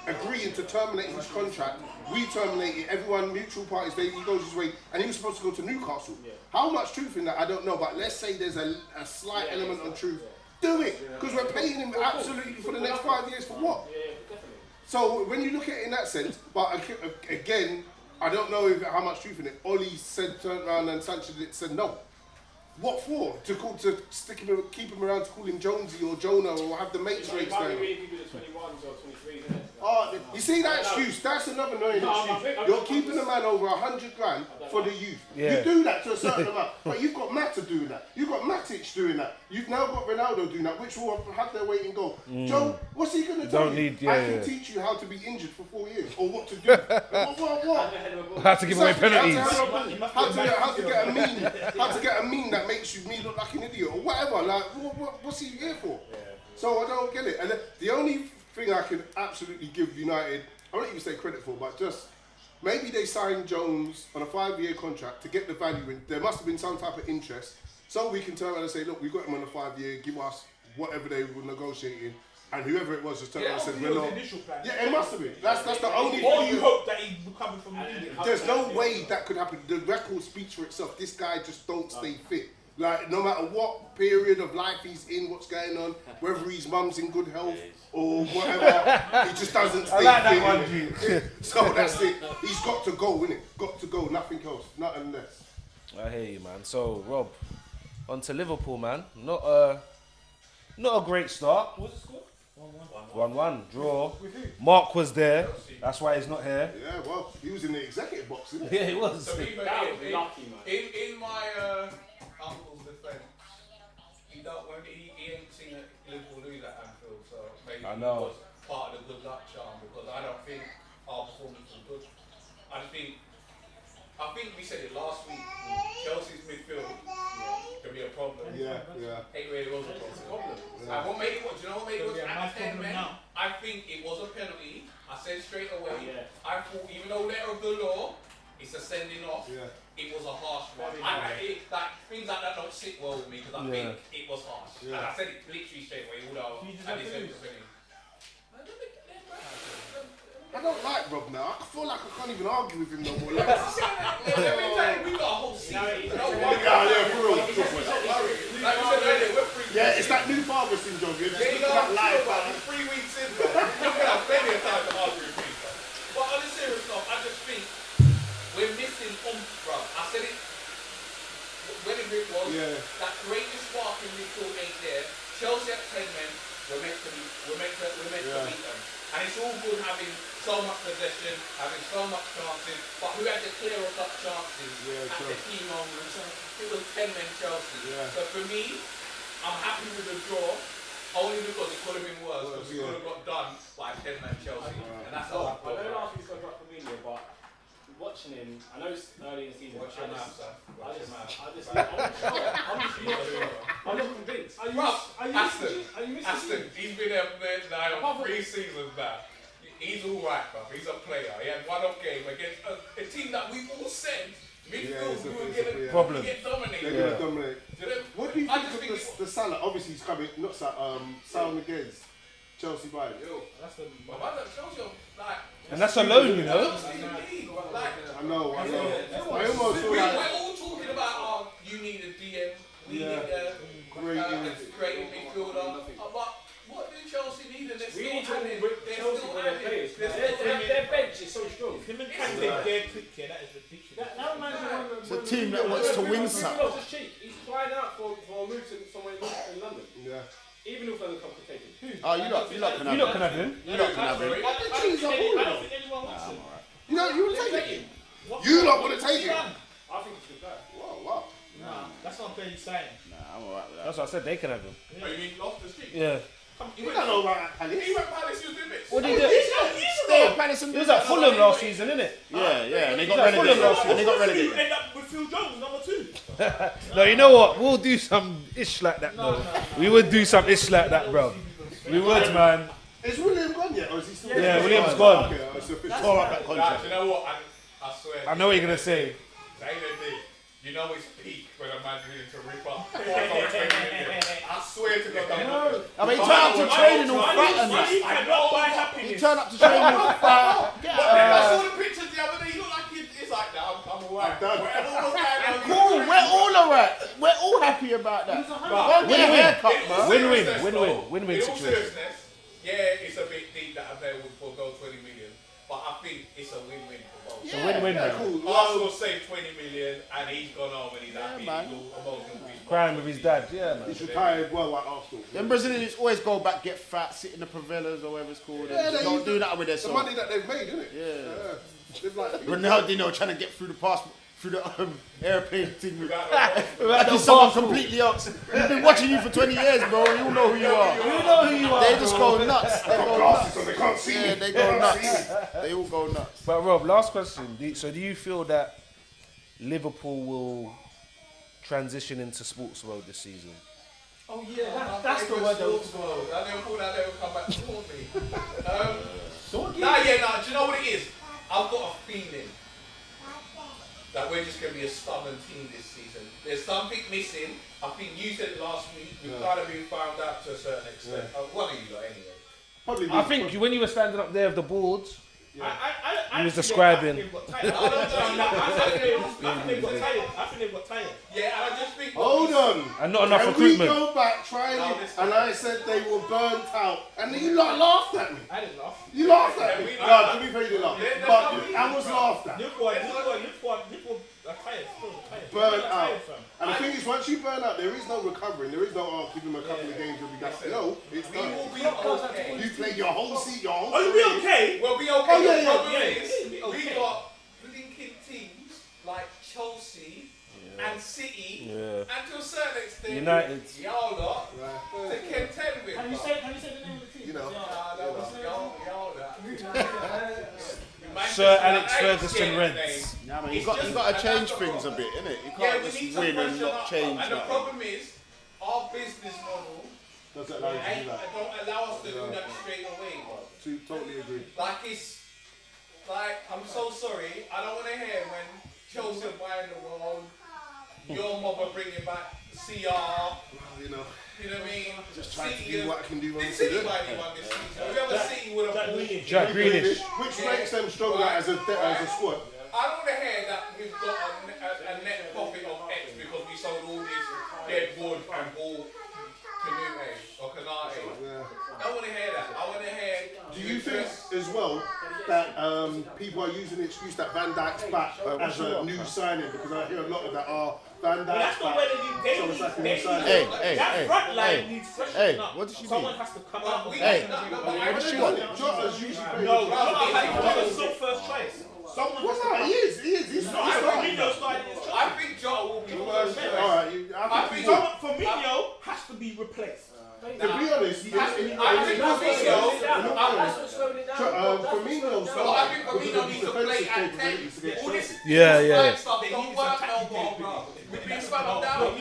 agreeing to terminate his contract. We terminate it. Everyone, mutual parties, he goes his way, and he was supposed to go to Newcastle. How much truth in that, I don't know. But let's say there's a slight element of truth. Do it, because we're paying him absolutely for the next 5 years for what? So when you look at it in that sense, but again, I don't know how much truth in it. Oli said, turned around and Sanchez said no. What for? To stick him, keep him around to call him Jonesy or Jonah or have the mates rates going. You see that excuse? That's another annoying excuse. You're keeping a man over 100 grand for the youth. Yeah. You do that to a certain amount, but you've got Mata doing that. You've got Matic doing that. You've now got Ronaldo doing that, which will have their weight in gold. Joe, what's he going to tell you? I can teach you how to be injured for 4 years or what to do. what? How to give away penalties. How to get a meme that makes me look like an idiot or whatever. Like, what's he here for? So I don't get it. And the only thing I can absolutely give United, I won't even say credit for, but just maybe they signed Jones on a 5-year contract to get the value in. There must have been some type of interest. So we can turn around and say, look, we've got him on a 5-year, give us whatever they were negotiating. And whoever it was just turned around and said, we're not. Yeah, it must have been. That's the only thing. Or you hope that he recovered from the injury. There's no way that could happen. The record speaks for itself. This guy just don't stay fit. Like, no matter what period of life he's in, what's going on, whether his mum's in good health or whatever, he just doesn't stay I like that fit, one, innit? So that's it. He's got to go, innit? Got to go, nothing else, nothing less. I hear you, man. So, Rob, on to Liverpool, man. Not a great start. What's the score? 1-1, draw. Mark was there. That's why he's not here. Yeah, well, he was in the executive box, innit? Yeah, he was. To be fair, That would be lucky, man. in my uncle's defence, he ain't seen Liverpool lose at Anfield, so maybe I it know. was part of the good luck charm because I don't think our performance was good. I think we said it last week. Chelsea's midfield could be a problem. Yeah. It really was a problem. Yeah. And what made it? Do you know what made it? Was Yeah, at nice 10 problem men. now. I think it was a penalty. I said straight away. Yeah. I thought, even though letter of the law, it's a sending off. Yeah. It was a harsh one. Very Things like that don't sit well with me because I think it was harsh. Yeah. And I said it literally straight away. Although You just I have did to say it lose. was a penalty. I don't like Rob now. I feel like I can't even argue with him no more. Like, Every time we got a whole season. No one. yeah, for real. Don't worry. Like we said earlier, we're free. Yeah, it's that new father syndrome. You're just Yeah, looking you know, at life. I'm 3 weeks in, bro. You're gonna have plenty of time to argue with me, bro. But on a serious note, I just think we're missing bro. I said it when it was Yeah. that greatest spark in midfield ain't there. Chelsea at 10 men, we're meant to beat them. And it's all good having so much possession, having so much chances, but who had the clearer cut chances at the key moments? It was 10 men Chelsea. Yeah. So for me, I'm happy with the draw, only because it could have been worse, because we could have got done by 10 men Chelsea. And that's how I I feel. know last week's got up for me, but watching him, I know it's early in the season. Watch your mouth, son. I'm not convinced. Are you Aston, missing? Aston, he's been there now 3 seasons now. He's all right, bro. He's a player. He had one off game against a team that we all said midfield we would get problem. get dominated. They're going to dominate. Do they- What do you I think just of think the Salah? Obviously, he's coming, not Salah, Sound against Chelsea vibes. That's the. But man, that tells you, like, And that's alone, you know. Chelsea in the league, like, I know. I we're almost feel like all talking about, you need a DM, we need a great midfielder. But what do Chelsea need? And they're We still need to having, win they're Chelsea still for their having, players. they're still having. Their bench is so strong. Him and Kante dead quick, yeah, that is ridiculous. That reminds me of It's a team that wants to win something. Just cheap. He's crying out for a move to somewhere in London. Yeah. Even if London come to take him. Oh, you lot can have You lot can have him. You lot can have him. I don't think anyone wants him. You know, you would take him. You lot would have taken him. I think it's a good guy. Wow. Nah, that's not fair saying. Nah, I'm alright with that. That's what I said. They can have him. Oh, you mean Loftus Cheek? Yeah. He We went don't know about that Palace. he went Palace, he was doing bits. What did he do? Stay at Palace and He was at Fulham last season, innit? Yeah, and they got He's at Fulham relegated. last And they got You relegated. end up with Phil Jones, number 2. No, you know what? We'll do some ish like that, though. We would do some ish like that, bro. We would, man. Is William gone yet, or is he still? Yeah, William's gone. Okay, it's official. Tore up that Guys, contract. you know what? I swear. I know what you're gonna say. Say the thing. You know it's peak when a man's willing to rip up 4 goals, 20 minutes. I swear to God, I'm not. I mean, he turned up to training all fat and that. He cannot buy He happiness. turned up to training all fat. Get But then I out. saw the pictures the other day. He looked like he's like, nah, I'm alright. Whatever was going on. Cool, we're all alright. We're all happy about that. Go get a haircut, man. Win-win In all situation. seriousness, yeah, it's a bit deep that they would forego 20 million, but I think it's a win-win for both. It's a win-win, Yeah, man. cool. Arsenal saved 20 million and he's gone home and he's happy. man. He's all emotional. Crying with his dad. Yeah, man. He's retired well at Arsenal. Them Brazilians always go back, get fat, sit in the favelas or whatever it's called. Yeah, and they don't use do that with their The song. money that they've made, isn't it? Yeah. Live like Ronaldinho trying to get through the passport, through the airplane thing with Without That is someone completely else. We've been watching you for 20 years, bro. You know who you are. You know who you are. They just go nuts. They go glasses nuts. so they can't see Yeah, me. they go nuts. They all go nuts. But Rob, last question. So do you feel that Liverpool will transition into sports mode this season? Oh yeah, that's the word. I never thought that ever come back to haunt me. Do you know what it is? I've got a feeling that we're just going to be a stubborn team this season. There's something missing. I think you said it last week. We've kind of been found out to a certain extent. One of you lot, anyway. Probably I think when you were standing up there with the boards, He was describing. I think they've got tired. Yeah, and I just think. Hold on. And not enough Can recruitment. we go back, try and I said they were burnt out. And you lot laughed at me. I didn't laugh. You laughed at me. No, to be fair, you didn't laugh. But I was laughed at. Liverpool are tired. Burnt out. And the thing is, once you burn out, there is no recovering. There is no, give him a couple of games, you'll be back. No, it's We done. will be okay. You played your whole season, your whole Oh, you'll be okay. We'll be okay. Oh, yeah, The problem yeah. is, Yeah, we got blinking teams like Chelsea and City, and to a certain extent, United. y'all lot to contend with. Can you say the name of the team? You know. Y'all Sir Alex Ferguson Rents. Yeah, man, you got to change things a bit, innit? You can't just win and not change. And the nothing. problem is, our business model Doesn't allow you to do that. don't allow us to do that straight away. Totally agree. Like it's like I'm so sorry. I don't want to hear when Chelsea are buying the world. Your mob are bringing back CR. You know, You know what I mean? just trying to City do what I can do. Did City buy anyone this season? Whoever City would have bought. Jack Grealish. Which makes them stronger as a squad. I don't want to hear that we've got a net profit of X because we sold all this dead wood and bought Canute or Canate. Yeah. I don't want to hear that. I want to hear. Do you think as well that people are using the excuse that Van Dijk's back as a new signing? Because I hear a lot of that are Van Dijk's That's not where back. they So it's like a new need. signing. That front line needs freshening up. what did she Someone do? has to come But out. we Hey. what What did she want? Jota's usually playing. No, Jota's so first choice. Someone has to Well, come he is. He's out. not starting. Firmino started his I think Jota will be first choice. Alright, I think Firmino has to be replaced. to be honest, I think Firmino. That's what's slowing it down. Firmino's But I think Firmino needs to play at 10. All this Yeah. stuff don't work no more, bro. We've been found out.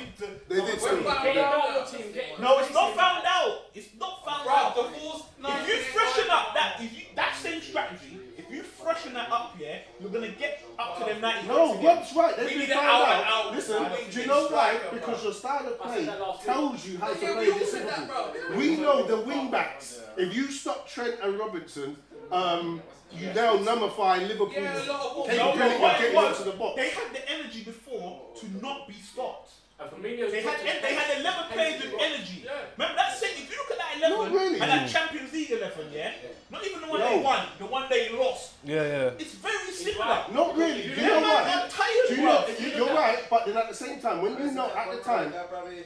They did We're still. found Get him out. out of your team. No, it's not found out. It's not found Bro, out. the Bulls. If you freshen up that same strategy, if you freshen that up, you're gonna get up to them 90. No, Rob's right. They've We been need an found out and out. out Listen, wing do you know why? striker, Because your style of I play said that last week. tells you how to Yeah, play we all this said that, Liverpool. bro. We know the wing backs. If you stop Trent and Robertson, you now nullify Liverpool's Yeah, a lot of capability of getting into the box. They had the energy before to not be stopped. And Firmino's They had 11 players with energy. Yeah. Remember that set? If you look at that 11 Not really. and that Champions League 11, not even the one No. they won, the one they lost. Yeah. It's very similar. Not really. Do you know Them man why? are tired, Do you bro. know, you're right, but then at the same time, when you know at the time,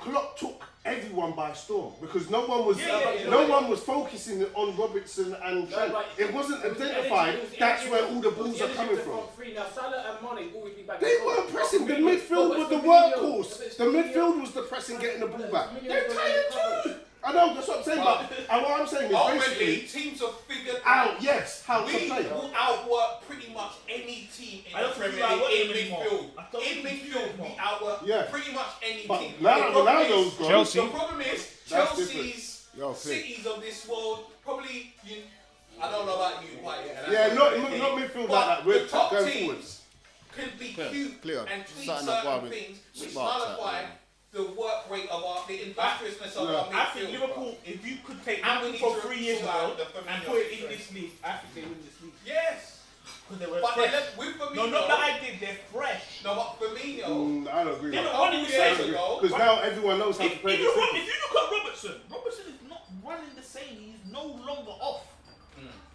Klopp took everyone by storm because no one was focusing on Robertson and Trent. It wasn't identified. That's where all the balls are coming from. Now Salah and Mane always be back. They weren't pressing. The midfield was the workhorse. The midfield was the pressing, getting the ball back. They're tired too. I know, that's what I'm saying. But and what I'm saying is Ultimately, basically teams have figured out, yes, how to we play. will outwork pretty much any team I in the don't think Premier we League outwork in them midfield. anymore. I don't In think we do midfield, we anymore. outwork Yeah. pretty much any But team. now The problem Ronaldo's is- gone. Chelsea. The problem is That's Chelsea's, Yo, Clint. Cities of this world, probably I don't know about you quite yet. and Yeah, that's not okay. midfield But like that. We're the top going teams forwards. could be cute Clear. and tweak Starting up certain with things which smart nullify tackling. the work rate of the industriousness of our midfield. I think Liverpool, if you could take And we Liverpool need from to 3 years sort out ago the and Firmino put it in situation. this league, I think they win this league. Yes, Because they were but fresh. with Firmino. No, not that I did, they're fresh. No, but Firmino. I don't agree They with were that. running the years same. ago. Because now everyone knows how to If play you this look system. at Robertson is not running the same. He's no longer off.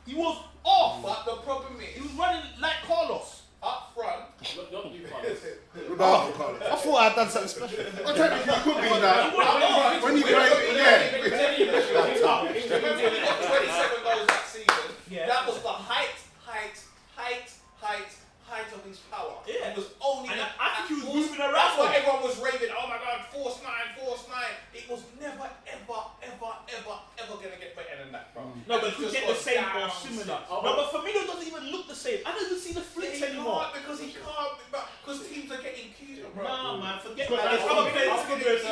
He was off. But the problem He is, was running like Carlos. up front, Not you, Carlos. Ronaldo, Carlos. I thought I'd done something special. Well, technically, it could be that. When you play, remember we got 27 goals that season. Yeah. That was the height of his power. Yeah. It was only And at I think he was force- moving around. That's why everyone was raving, oh my God, force 9. It was never, ever gonna get better than that, bro. No, but And you it get just the same got or down. similar. Oh, No, but Firmino doesn't even look the same. I don't even see the flicks He anymore. can't because teams are getting cuter, bro. Nah, man, forget But that. that's There's other what- players who do it.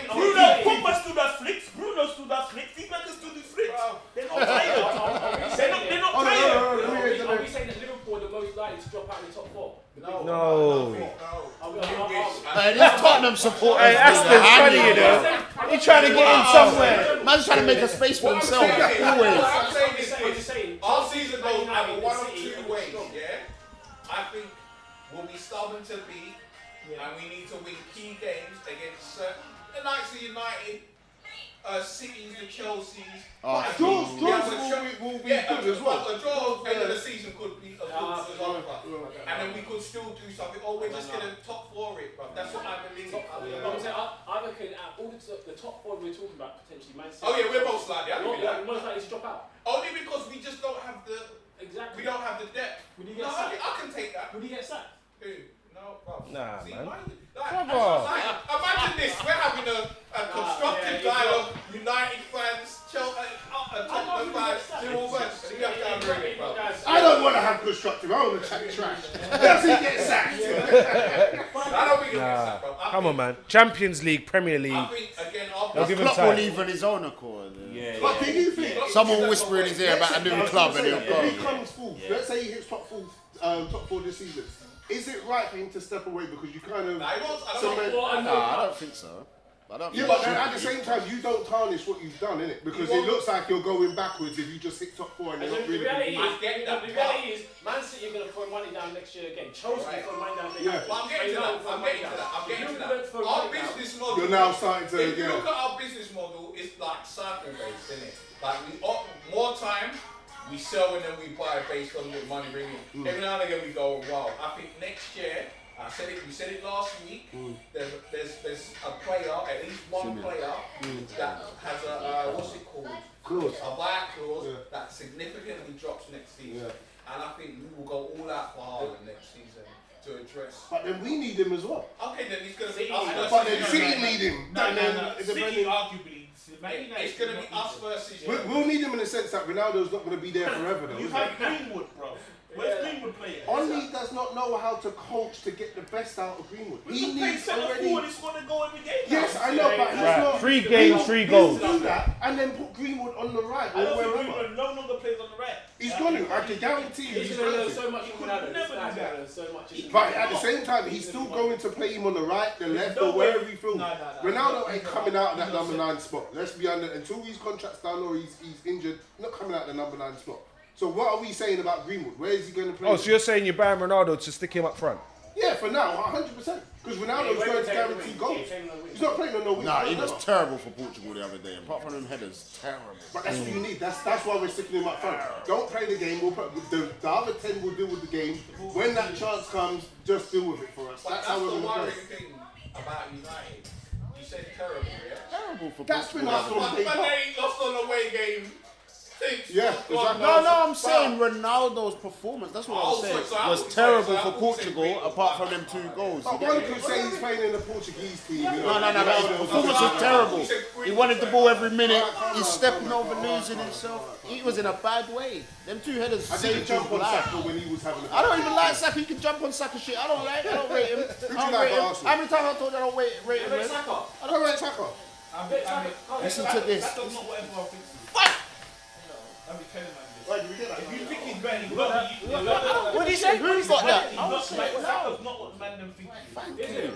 Bruno, Pogba still does flicks. Bruno still does flicks. These men can still do flicks. Bro. They're not tired. They're not Oh, no, tired. no, no, no, let me Are we saying that Liverpool are the most likely to drop out in the top 4? No. Hey, this Tottenham supporters. Hey, Aston's funny, you know. He trying to get in somewhere. Man's trying to make a space for What I'm himself. saying is, Always. what I'm saying is, I'm just saying, our season goes Man either United, one of City, two and ways, strong. yeah? I think we'll be stubborn to beat, and we need to win key games against the likes of United, Cities, the Chelseas. Draws will be good as well. A draw end of the season could be a good result, and then we could still do something. Oh, we're just gonna top four it, bro. That's what I believe. I'm saying, I reckon out all the top four we're talking about potentially, Man City. Oh yeah, we're most likely. I agree with that. Most likely to drop out. Only because we just don't have the. Exactly. We don't have the depth. Would he No, get sacked? I can take that. Would he get sacked? No, bro. Nah, See, man. Imagine this. We're having a constructive dialogue. United fans, Tottenham fans, Liverpool fans. You have to agree, bro. I don't want to have constructive. I want to chat trash. Does he get sacked? I don't think he'll get sacked, bro. Come on, man. Champions League, Premier League. I think again, They'll give him Klopp will time. leave on his own accord. But do you think? Someone will whisper in his ear about a new club and he'll If go. he comes fourth, let's say he hits top four this season, is it right for him to step away because you kind of? I don't Nah, I don't think so. I don't Yeah, think but so. then at the same time, you don't tarnish what you've done, innit? Because it looks like you're going backwards if you just hit top four and you're not The really. reality I get that, is, Man City are going to throw money down next year again. Chelsea are throw money down next year. Yeah. But I'm getting to that. I'm getting to that. Our business model. You're now starting to. If you look at our business model, it's like cycle based, isn't it? Like more time, we sell and then we buy based on the money bringing. Every now and again we go, wow. I think next year, we said it last week. There's a player, at least one player that has a what's it called? Clause. A buyout clause that significantly drops next season. And I think we will go all out for Haaland next season to address. But then we need him as well. Okay, then he's going to be But us then versus City United. need him. No, And then City arguably. It's going to be us versus We'll United. need him in the sense that Ronaldo's not going to be there forever, though. You is have he? Greenwood, bro. Where's Greenwood playing? Ollie does not know how to coach to get the best out of Greenwood. We He can play needs centre already. forward. It's going to go every game. Yes, I know, but he's not. 3 games, 3 goals. He'll do that and then put Greenwood on the right I or don't think wherever. Greenwood no longer plays on the right. He's going to. I can guarantee you. He's He's going to going learn to. so much from Ronaldo. never do that. So much. But at the same time, he's still going to play him on the right, the left, no or way. wherever he feels. No. Ronaldo ain't coming out of that number 9 spot. Let's be honest. Until his contract's done or he's injured, not coming out of the number 9 spot. So what are we saying about Greenwood? Where is he going to play? Oh, so you're saying you're buying Ronaldo to stick him up front? Yeah, for now, 100%. Because Ronaldo's going to guarantee goals. He's not playing on no wing. Nah, he was terrible for Portugal the other day. Apart from them headers, terrible. But that's what you need. That's why we're sticking him up front. Don't play the game. We'll put, the other 10 will deal with the game. When that chance comes, just deal with it for us. But That's how we're the going to worrying play. thing about United. You said terrible, yeah? Terrible for That's been Portugal. us But from day they one. ain't lost on the away game. Yeah, exactly. No, I'm saying Ronaldo's performance, that's what I was saying, was terrible for Portugal apart from them 2 goals. But one could say he's playing in the Portuguese team. You know? No, his performance was terrible. He wanted the ball every minute, he's stepping over, losing himself. He was in a bad way. Them 2 headers I didn't saved jump his on life. Saka when he was having a I don't even like Saka. He can jump on Saka shit. I don't rate him. Who do you I don't like rate him. at Arsenal? How many times I told you I don't rate him? man? I don't rate Saka. Listen to this. That does not what everyone thinks. I'm telling man this. Right, do we get that? If you think he's better, he's not. What did he say? Who's got that? That's not what man them think. Thank you.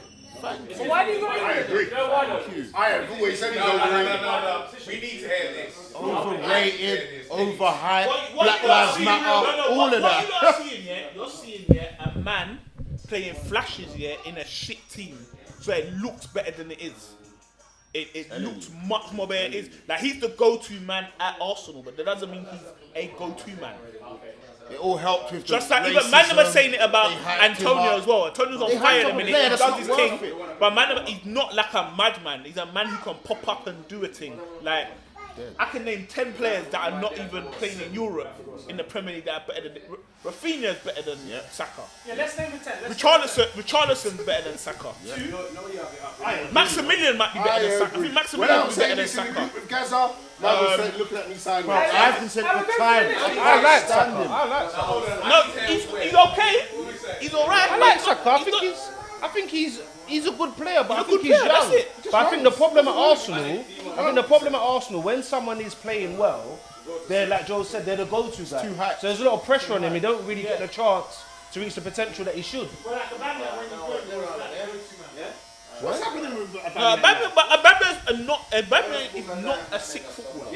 So why do you got I agree. No, why not? I have always said he's No. overrated. We need to hear this. Overrated, overhyped, What Black you lot Lives seeing, Matter, all what of you that. lot seeing, yeah? You're seeing, yeah, a man playing flashes, yeah, in a shit team, so it looks better than it is. It looks much more better than it is. Like, he's the go-to man at Arsenal, but that doesn't mean he's a go-to man. It all helped with Just the like even man were racism. saying it about They hyped him Antonio up. as well. Antonio's They on fire hyped in a up a minute. player He that's does not his worth thing. it. But man, he's not like a madman. He's a man who can pop up and do a thing. Like, I can name 10 players that are not even playing in Europe in the Premier League that are better than Rafinha's better than Saka. Yeah, let's name the 10. Richarlison's better than Saka. Maximilian might be better than Saka. I think When I Maximilian was is better saying than this in the Saka. group with Gaza, man was saying, looking at me sideways. I've been saying for time. I like Saka. Stand him. I like Saka. No, he's okay. He's alright. I like Saka. I think he's a good player, but I He's a think good he's player, young. that's it. But I think the problem at Arsenal, when someone is playing well, they're like Joe said, they're the go-to guy. too high. So there's a lot of pressure on him. He don't really get the chance to reach the potential that he should. Well, like the man that when he's going, What's happening with Aubameyang is not a sick footballer.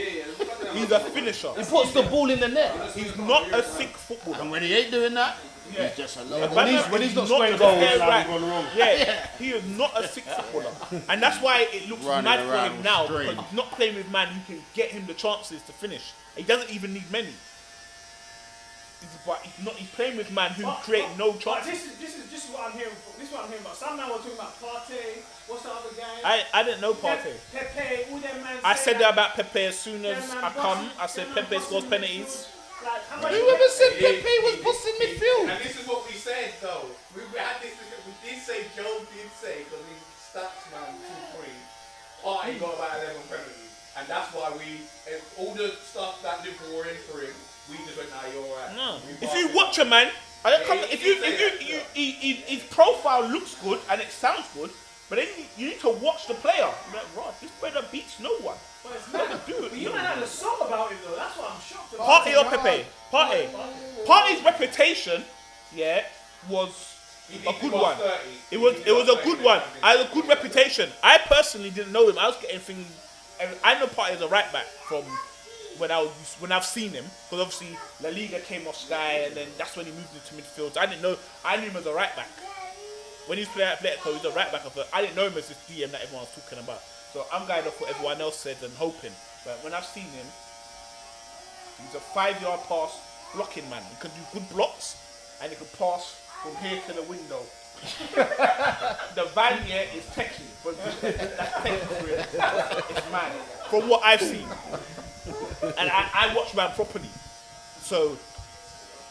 He's a finisher. He puts the ball in the net. He's not a sick footballer. And when he ain't doing that, he's just a little. When he's not scoring a goals, fair Like, right. gone wrong. Yeah, he is not a sick footballer, and that's why it looks Running mad for around him now straight. because he's not playing with man who can get him the chances to finish. He doesn't even need many. But he's playing with man who create no But chances. this is what I'm hearing. This is what I'm hearing about. Some man were talking about Partey. What's the other guy? I didn't know Partey. Pepe. All them man. I say said that about Pepe as soon as I come. I said Pepe scores penalties. Like, how much Whoever said Pepe was busting midfield? And this is what we said though. We had this. We did say Joe did say because he's stats man 2-3. Partey got about 11 penalties, and that's why all the stuff that Liverpool were in for him. We just went, nah, you're alright. No. If you watch a man, his profile looks good and it sounds good, but then you need to watch the player. You're like, right, this player beats no one. But it's mad. Do it. But you might have a song about him though. That's what I'm shocked about. Partey or Pepe? Partey's reputation, was a good one. It was a good one. I had a good reputation. I personally didn't know him. I was getting things. I know Partey as a right back from when I've seen him, because obviously La Liga came off Sky, and then that's when he moved into midfield. So I knew him as a right back. When he was playing at Atletico, he was a right back. I didn't know him as this DM that everyone was talking about. So I'm going off what everyone else said and hoping. But when I've seen him, he's a 5-yard pass blocking man. He can do good blocks, and he can pass from here to the window. The van here is techie, but that's techie. It's mad. From what I've seen. And I watch man properly. So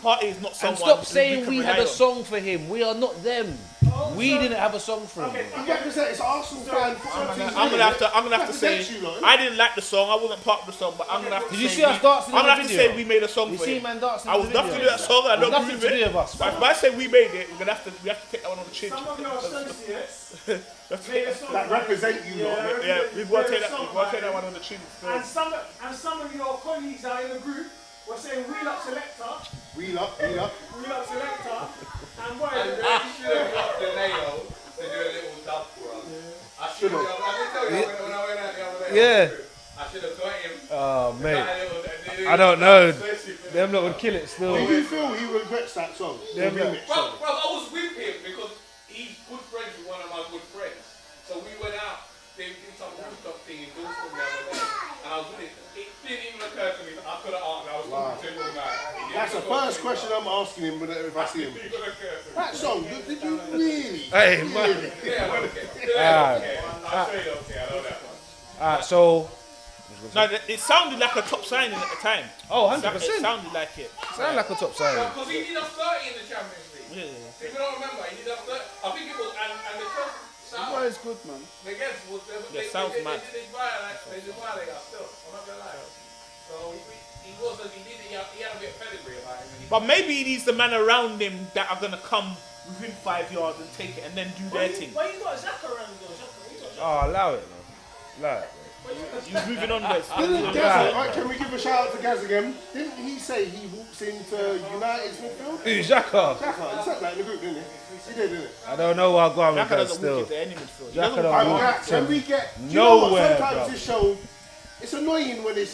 Partey is not someone. And stop who saying can we rely had a on. song for him. We are not them. We didn't have a song for him. He represents Arsenal fan. I'm gonna have to say I didn't like the song. I wasn't part of the song, but I'm gonna have to Did say you see us dancing in I'm the gonna have to video? say we made a song You for see him. man dancing I in was the nothing to video. do that song. I don't Nothing believe to do it. with us. But if I say we made it, we have to take that one on the chin. Some of your associates made a song That about represent you lot. Yeah, we've got to made take a song that about one on the chin. And some of your colleagues are in the group were saying wheel up selector, Wheel up. and what And is really should have got the nail to do a little dub for us. I should have. I can tell you when I went out the other day. Yeah. I should have got him. Oh, mate. Mate. I don't know. Them lot would kill it still. Do you feel he regrets that song? The remix Bro, song? I was with him because he's good friends with one of my good friends. So we went out, they did some rooftop thing in Dorset the other day, and I was with him. It didn't even occur to me that I could have asked. I was talking to him all night. That's the first question I'm asking him if I see him. That song, did you really? Hey, man. Yeah, I don't care. Alright. I'll show you okay, I know that one. Alright, so. No, it sounded like a top signing at the time. Oh, It 100%. sounded like it. Sound like a top signing. Because he did us 30 in the Champions League. Yeah. If you don't remember, he did us 30. I think it was, and the first sound, It's good, man. the guess was, sounds mad. They did violate us still. I'm not gonna lie. So he had a bit of pedigree about him. But maybe he needs the man around him that are gonna come within 5 yards and take it and then do their thing. Why you got Xhaka around though? Xhaka, Oh, allow it, man. Allow it. He's moving on, West. Didn't Gaz, right, can we give a shout out to Gaz again? Didn't he say he walks into United's midfield? Who, Xhaka? Xhaka, he said that in the group, didn't he? He did, didn't he? I don't know where I'm going with Xhaka that doesn't still. walk into any midfield. He Xhaka doesn't don't walk- walk. Can we get? Do you know what? Nowhere, Sometimes bro. this show, it's annoying when you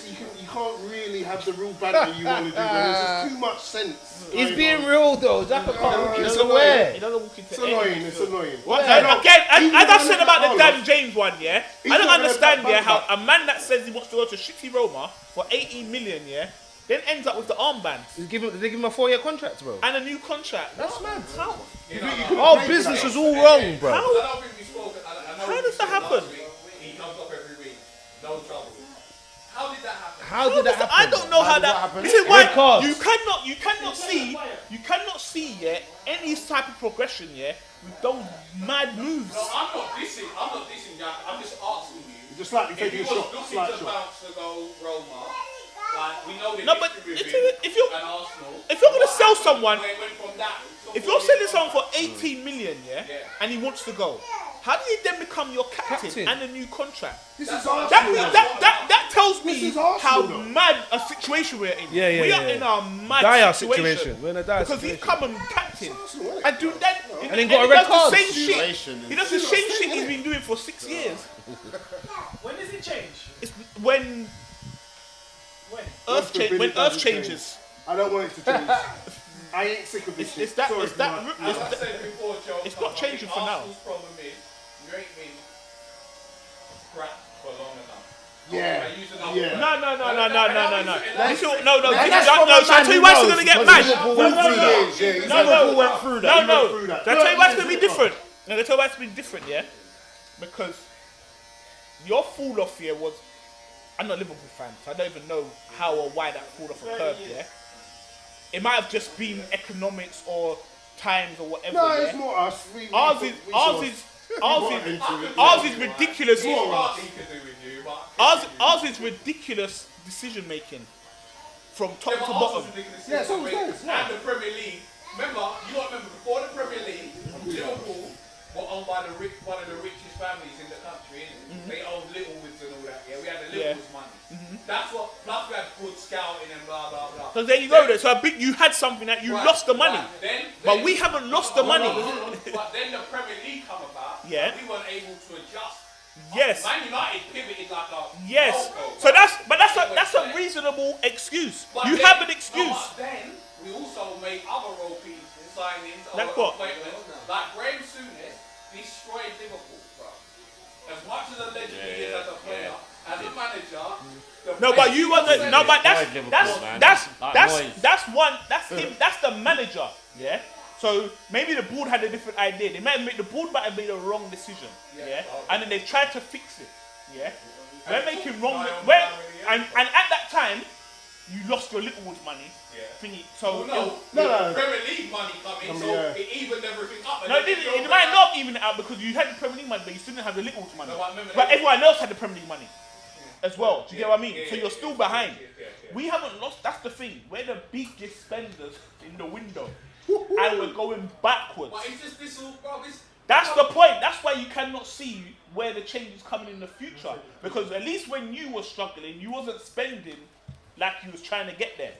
can't really have the real banter you want to do. When there's just too much sense. He's going being on. real though. Xhaka can't walk it's into annoying. where? He doesn't walk into It's any annoying. midfield. It's annoying. What? I know. Again, Even as I when said about the Carlos- Dan James one, yeah, He's I don't not gonna understand, back yeah, how back. a man that says he wants to go to shitty Roma for 18 million, yeah, then ends up with the armband Did they give him a 4-year contract, bro? and a new contract. That's mad. How? You think you could've Our played for business that? is all wrong, bro. I don't think we spoke. I know How we does that said happen? last week, he comes up every week. No trouble. How did that happen? How did that happen? I don't know how did that. happen? This is why Red cards. you cannot see yet any type of progression, yeah, with those mad moves. No, I'm not dissing Jack. I'm just asking you. Just slightly If taking he a was shot, looking slight to shot. bounce to go Roma, like we know the No, but history with if him you- if you- and Arsenal. if you're gonna sell someone- Went from that to If you're selling someone for 18 million, yeah, Yeah. and he wants to go, How do you then become your captain, Captain. and a new contract? This is That, Arsenal. means, that tells me This is Arsenal, how though. mad a situation we're in. Yeah, yeah, we are yeah. in a mad Dire situation. situation. We're in a dire Because situation. he's come and captain. Arsenal, innit? And do that. And he got a red does card. the same shit. Situation He is- does the same shit he's been doing for 6 years. When does it change? It's when When? Earth forbid when it doesn't Earth changes. I don't want it to change. I ain't sick of this shit. It's that. Sorry, It's that. man. As I said before, Joe, It's not changing for now. Arsenal's problem is you ain't been scrapped for long enough. Yeah. I use another Yeah. word. No. That's This is- No. That's This is from no. a So I man tell you who why it's knows, gonna get because mad. Liverpool No, went no, through no. that. Yeah, Liverpool went through that. No. through that. I'll tell you why it's gonna be different. I'm gonna tell you why it's been different, yeah? Because your fall off here was. I'm not a Liverpool fan, so I don't even know how or why that fall off occurred, yeah? It might have just been economics or times or whatever. No, yeah? it's more us. Ours is ridiculous. It's got nothing to do with you, but Ours is ridiculous decision making from top Yeah, to but bottom. Arsenal's ridiculous Yeah, so situation. is theirs, And the Premier League. Remember, you got to remember before the Premier League, Liverpool were owned by one of the richest families in the country. Innit? They owned Littlewoods and all that. Yeah, we had the Littlewoods money. That's what. Plus we had good scouting and blah blah blah. So there you go. So I think you had something that you Right, lost the money, right. Then, but we haven't lost the money. But then the Premier League come about. Yeah. We weren't able to adjust. Yes. Man United pivoted like a Yes. loco, So bro. that's a reasonable excuse. But You then- have an no, excuse. but then we also made other role pieces, signings, Like other what? appointments. Like Graham Souness destroyed Liverpool, bro. As much as a legend he is as a player, as a manager. No, but you wasn't. No, but that's Liverpool, man. that's Like that's Moyes. that's one. That's him. That's the manager. Yeah. So maybe the board had a different idea. They might have made the board might have made a wrong decision. Yeah. And then they tried to fix it. Yeah. We're making wrong. And at that time, you lost your Littlewoods money. Yeah. Thingy. So No, No. Premier League money coming, so yeah. it evened everything up. No, it might not even out because you had the Premier League money, but you still didn't have the Littlewoods money. No, I remember But that. everyone else had the Premier League money as well. Do you get what I mean? Yeah, So yeah, you're still behind. yeah. We haven't lost. That's the thing. We're the biggest spenders in the window, and we're going backwards. But it's just this all, bro. That's the point. That's why you cannot see where the change is coming in the future. Because at least when you were struggling, you wasn't spending like you was trying to get there.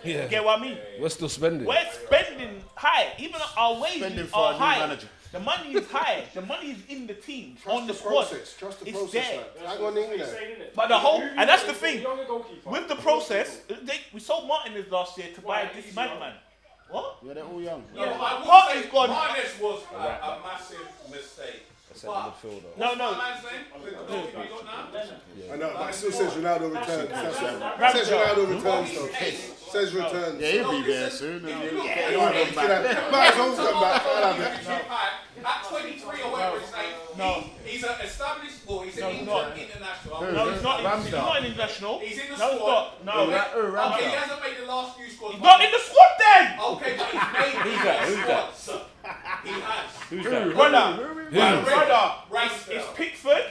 Yeah. You get what I mean? We're still spending. We're spending high. Even our wages Spending for are a new high. manager. The money is high. The money is in the team, on the Trust the squad. process. Trust the It's process. there. man. Hang on in there. But the whole, and that's the thing. Younger goalkeeper. With the process, we sold Martinez last year to buy this madman. What? Yeah, they're all young. No, I would Partey's say gone. Martinez was a massive mistake. But No, what's no. my man's name? The goalkeeper you got now? I know, but it still says Ronaldo returns. That's what Ramsdale. it says. Ronaldo returns Well, though. he's eight. Says returns. Yeah, he'll be No, there listen, soon. if And you he'll look get at anyone it, come back. Might as well come back. I'll have it. At 23 or whatever his name, No. he's an established, well, he's No, an he's not. international. No, he's not. He's Ramsdale. not an international. He's in the No, he's squad. not. No. Okay, he hasn't made the last few squads. He's not in the squad then. Okay, but he's made Who's that? the Who's that? squad. He has. Who's that? Brother, it's Ramsdale. Pickford,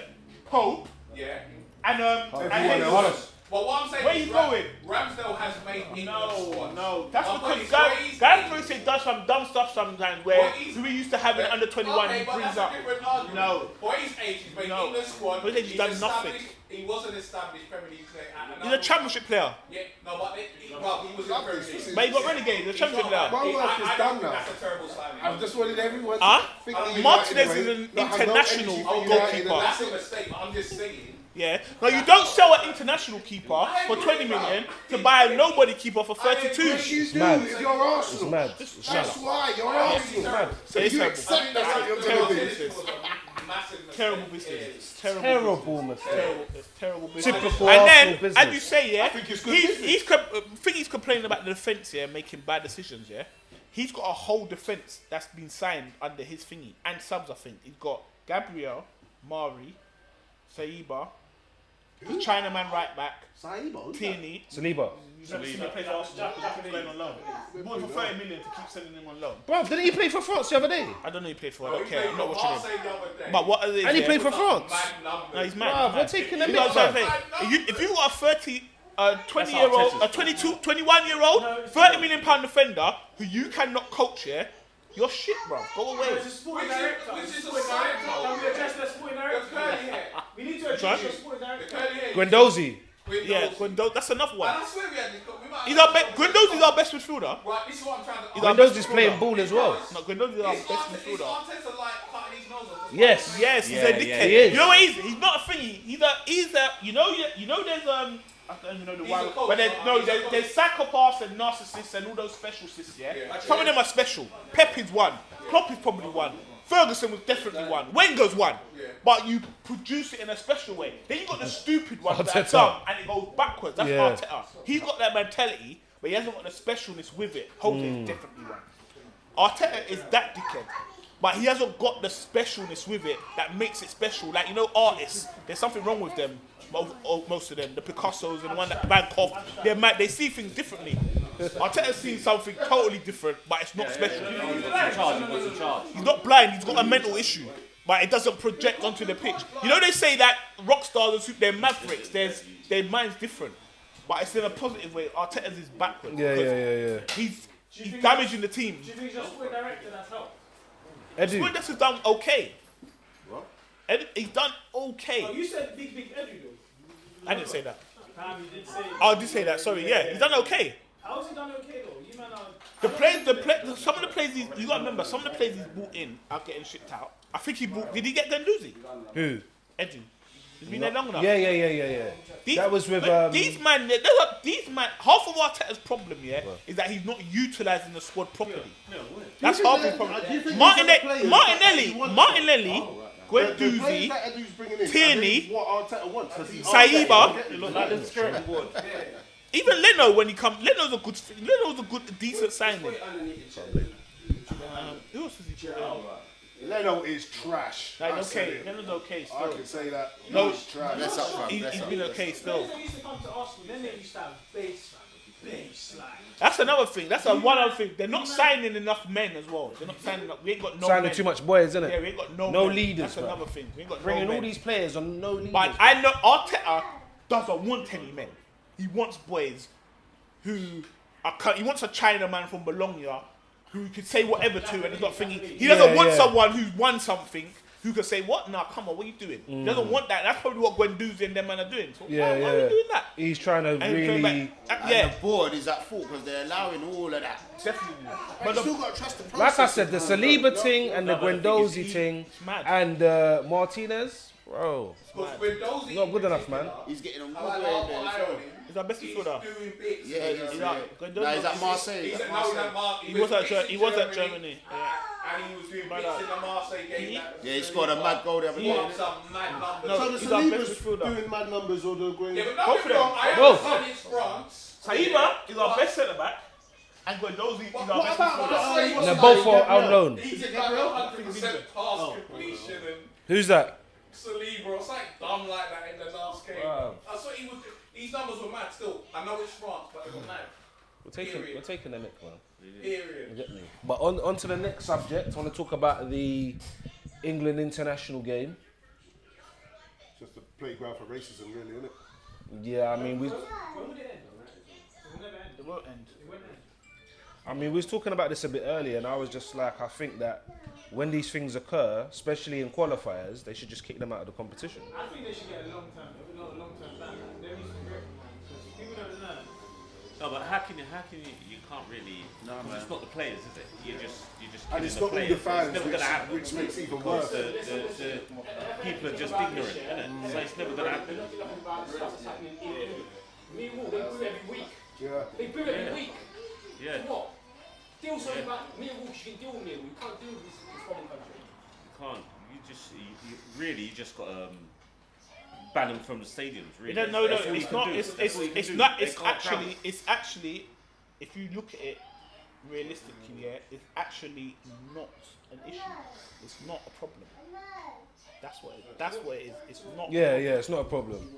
Pope, Yeah. and Everyone Jesus. else. But what I'm saying Where is you going? Ramsdale has made England squad. No, that's Oh, but because he's guys crazy. probably say does some dumb stuff sometimes where Well, he's- who we used to have in under 21 Okay, he but brings that's up. a different argument. No. For his age, he's made No. England squad. For his age, he's done nothing. established- He was an established Premier League player. at He's another a championship player, Yeah, no, but he was in the Premier League. but he got relegated. He's a championship player. One work is I done don't think now. that's a terrible signing. I've just wanted everyone to Huh? think that United Martinez way, is an not have no international energy for United goalkeeper. and That's a mistake, but I'm just saying. Yeah. No, you don't sell an international keeper for 20 million to buy a nobody keeper for 32. Yes, you do. mad. If you're Arsenal, It's mad. that's why you're Arsenal. So If you it's accept that's what you're going to do. terrible business. It's terrible. Terrible mistake. Terrible. It's terrible business. Typical And Arsenal then, business. as you say, yeah, I think it's good he's complaining about the defence, yeah, making bad decisions, yeah. He's got a whole defence that's been signed under his thingy and subs. I think he's got Gabriel, Mari, Saiba, the Chinaman right back, Tierney. Saliba. You've never seen him play for Arsenal. He's going on loan. We bought him for 30 million to keep sending him on loan. Bro, didn't he play for France the other day? I don't know who he played for. I don't care. I'm not watching him. But But what? And he played for France. No, he's mad. Bruv, He's we're mad. taking a You bit, know what I'm man. saying? If you got a 20-year-old, a 22, 21-year-old, £30 million defender who you cannot coach, yeah, You're shit, bro. Go away. It's a sporting director. which is a Sporting side director. note. Can we address the sporting The director? curly hair. We need to address the sporting The director. curly hair. Guendouzi. Windows. Yeah, Guendouzi. That's enough one. And I swear we had this. We might He's have our this Guendouzi's our best midfielder. Right, this is what I'm trying to. He's our Arteta- best Guendouzi's playing ball as well. No, Guendouzi's our Is best Arteta midfielder. like cutting his nose off? Yes, he's Yeah, a yeah, dickhead. he is. You know what he's not a thingy. He's a you know there's I don't even know the He's why, a coach, but he's a coach. there's psychopaths and narcissists and all those specialists, yeah. Yeah. Some of them are special. Pep is one. Klopp is probably one. Ferguson was definitely one. Wenger's one. Yeah. But you produce it in a special way. Then you got the stupid ones that are Arteta. dumb and it goes backwards. That's Yeah. Arteta. He's got that mentality, but he hasn't got the specialness with it. Jose is definitely one. Arteta is that dickhead. But he hasn't got the specialness with it that makes it special. Like, you know, artists, there's something wrong with them. Most of them, the Picassos and the one that Bangkok, they see things differently. Arteta's seen something totally different, but it's not special. He's not blind, he's got a mental issue, but it doesn't project onto the pitch. You know, they say that rock stars, they're mavericks, their mind's different, but it's in a positive way. Arteta's is backwards. Yeah. He's damaging the team. Do you think it's just sporting director that's helped? Edu. Spurs has done okay. He's done okay. Oh, you said big Edu though. I didn't say that. Damn, you did say. Oh, I did say that. Sorry. Yeah, he's done okay. How's he done okay though? You man are. Some of the players you gotta remember. Some of the players he's brought in are getting shipped out. I think he brought. Did he get Guendouzi? Who? Edu. He's been there long enough. Yeah. That was with these man. Half of Arteta's problem, is that he's not utilising the squad properly. That's half his problem. Martinelli, The players Guendouzi, that Edu's bringing in, Tierney, are they what Arteta wants. Saiba. It looked like the skirting board. Even Leno, when he comes, Leno's a good, decent signing. Who else is he? Leno is trash. I Like, said okay, it. Leno's okay I still. can say that. No, He's trash. Let's up, fam. He's Let's up. been okay still. Players that used to come to Arsenal, then they used to have base, like. That's another thing. That's one other thing. They're not signing enough men as well. They're not signing up. We ain't got no Signing men. too much boys, isn't Yeah, it? we ain't got No men. leaders, That's bro. another thing. We ain't got Bringing no all men. these players on no leaders. But I know Arteta doesn't want any men. He wants boys who are. He wants a Chinaman from Bologna who he could say whatever to, and he's not thinking. He doesn't want someone who's won something. Who can say what? Nah, come on, what are you doing? He doesn't want that. That's probably what Guendouzi and them man are doing. So why are we doing that? He's trying to And really. And the board is at fault because they're allowing all of that. Definitely. But But you still got to trust the process. Like I said, the Saliba thing and the but the thing is, Guendouzi thing it's mad. and Martinez, bro. Because with those Not good enough, man. He's getting on good I like way half there. an as eye well. on him. He's our best He's midfielder. doing bits. Yeah, He's out. Nah, he's at Marseille. He's He's at at no, he's Marseille. at Mar- He was at Germany. And he was doing bits in the Marseille game. Yeah, he scored a mad goal the other He day. won some mad numbers. No, So the he's our best Saliba's midfielder. doing mad numbers or the going. Yeah, but Both don't of get me wrong, I them. understand it's France. Saiba is our best centre back, and Guendouzi is our What best about midfielder. Marseille? They're both on loan. He's like 100% pass completion and Who's that? Saliba or something dumb like that in the last game. Wow. I thought he would. These numbers were mad still. I know it's France, but they were mad. We're taking the next one. Period. You get me? But on to the next subject. I want to talk about the England international game. Just a playground for racism, really, isn't it? Yeah, I mean we. When would it end though, right? It will never end. It won't end. It won't end. I mean, we was talking about this a bit earlier, and I was just like, I think that when these things occur, especially in qualifiers, they should just kick them out of the competition. I think they should get a long-term plan. There needs to be because people don't learn. No, but how can you can't really. No, it's not the players, is it? You just And killing it's the not all players. the fans, It's never going to happen. which makes it even Because worse. the people are just ignorant, isn't it? So it's never going to happen. Nothing about the stuff that's happening in England. Me and Will, they boo every week. Yeah. They boo every week. Yeah. For what? Deal something about me and Will, you can deal with me. We can't deal with this foreign country. You can't. You just got to ban them from the stadiums. Really. No, That's all you it's can not. do. It's That's all you can it's do. not. They It's can't travel. actually, if you look at it realistically, it's actually not an issue. It's not a problem. That's what it is. It's not. Yeah, it's not a problem.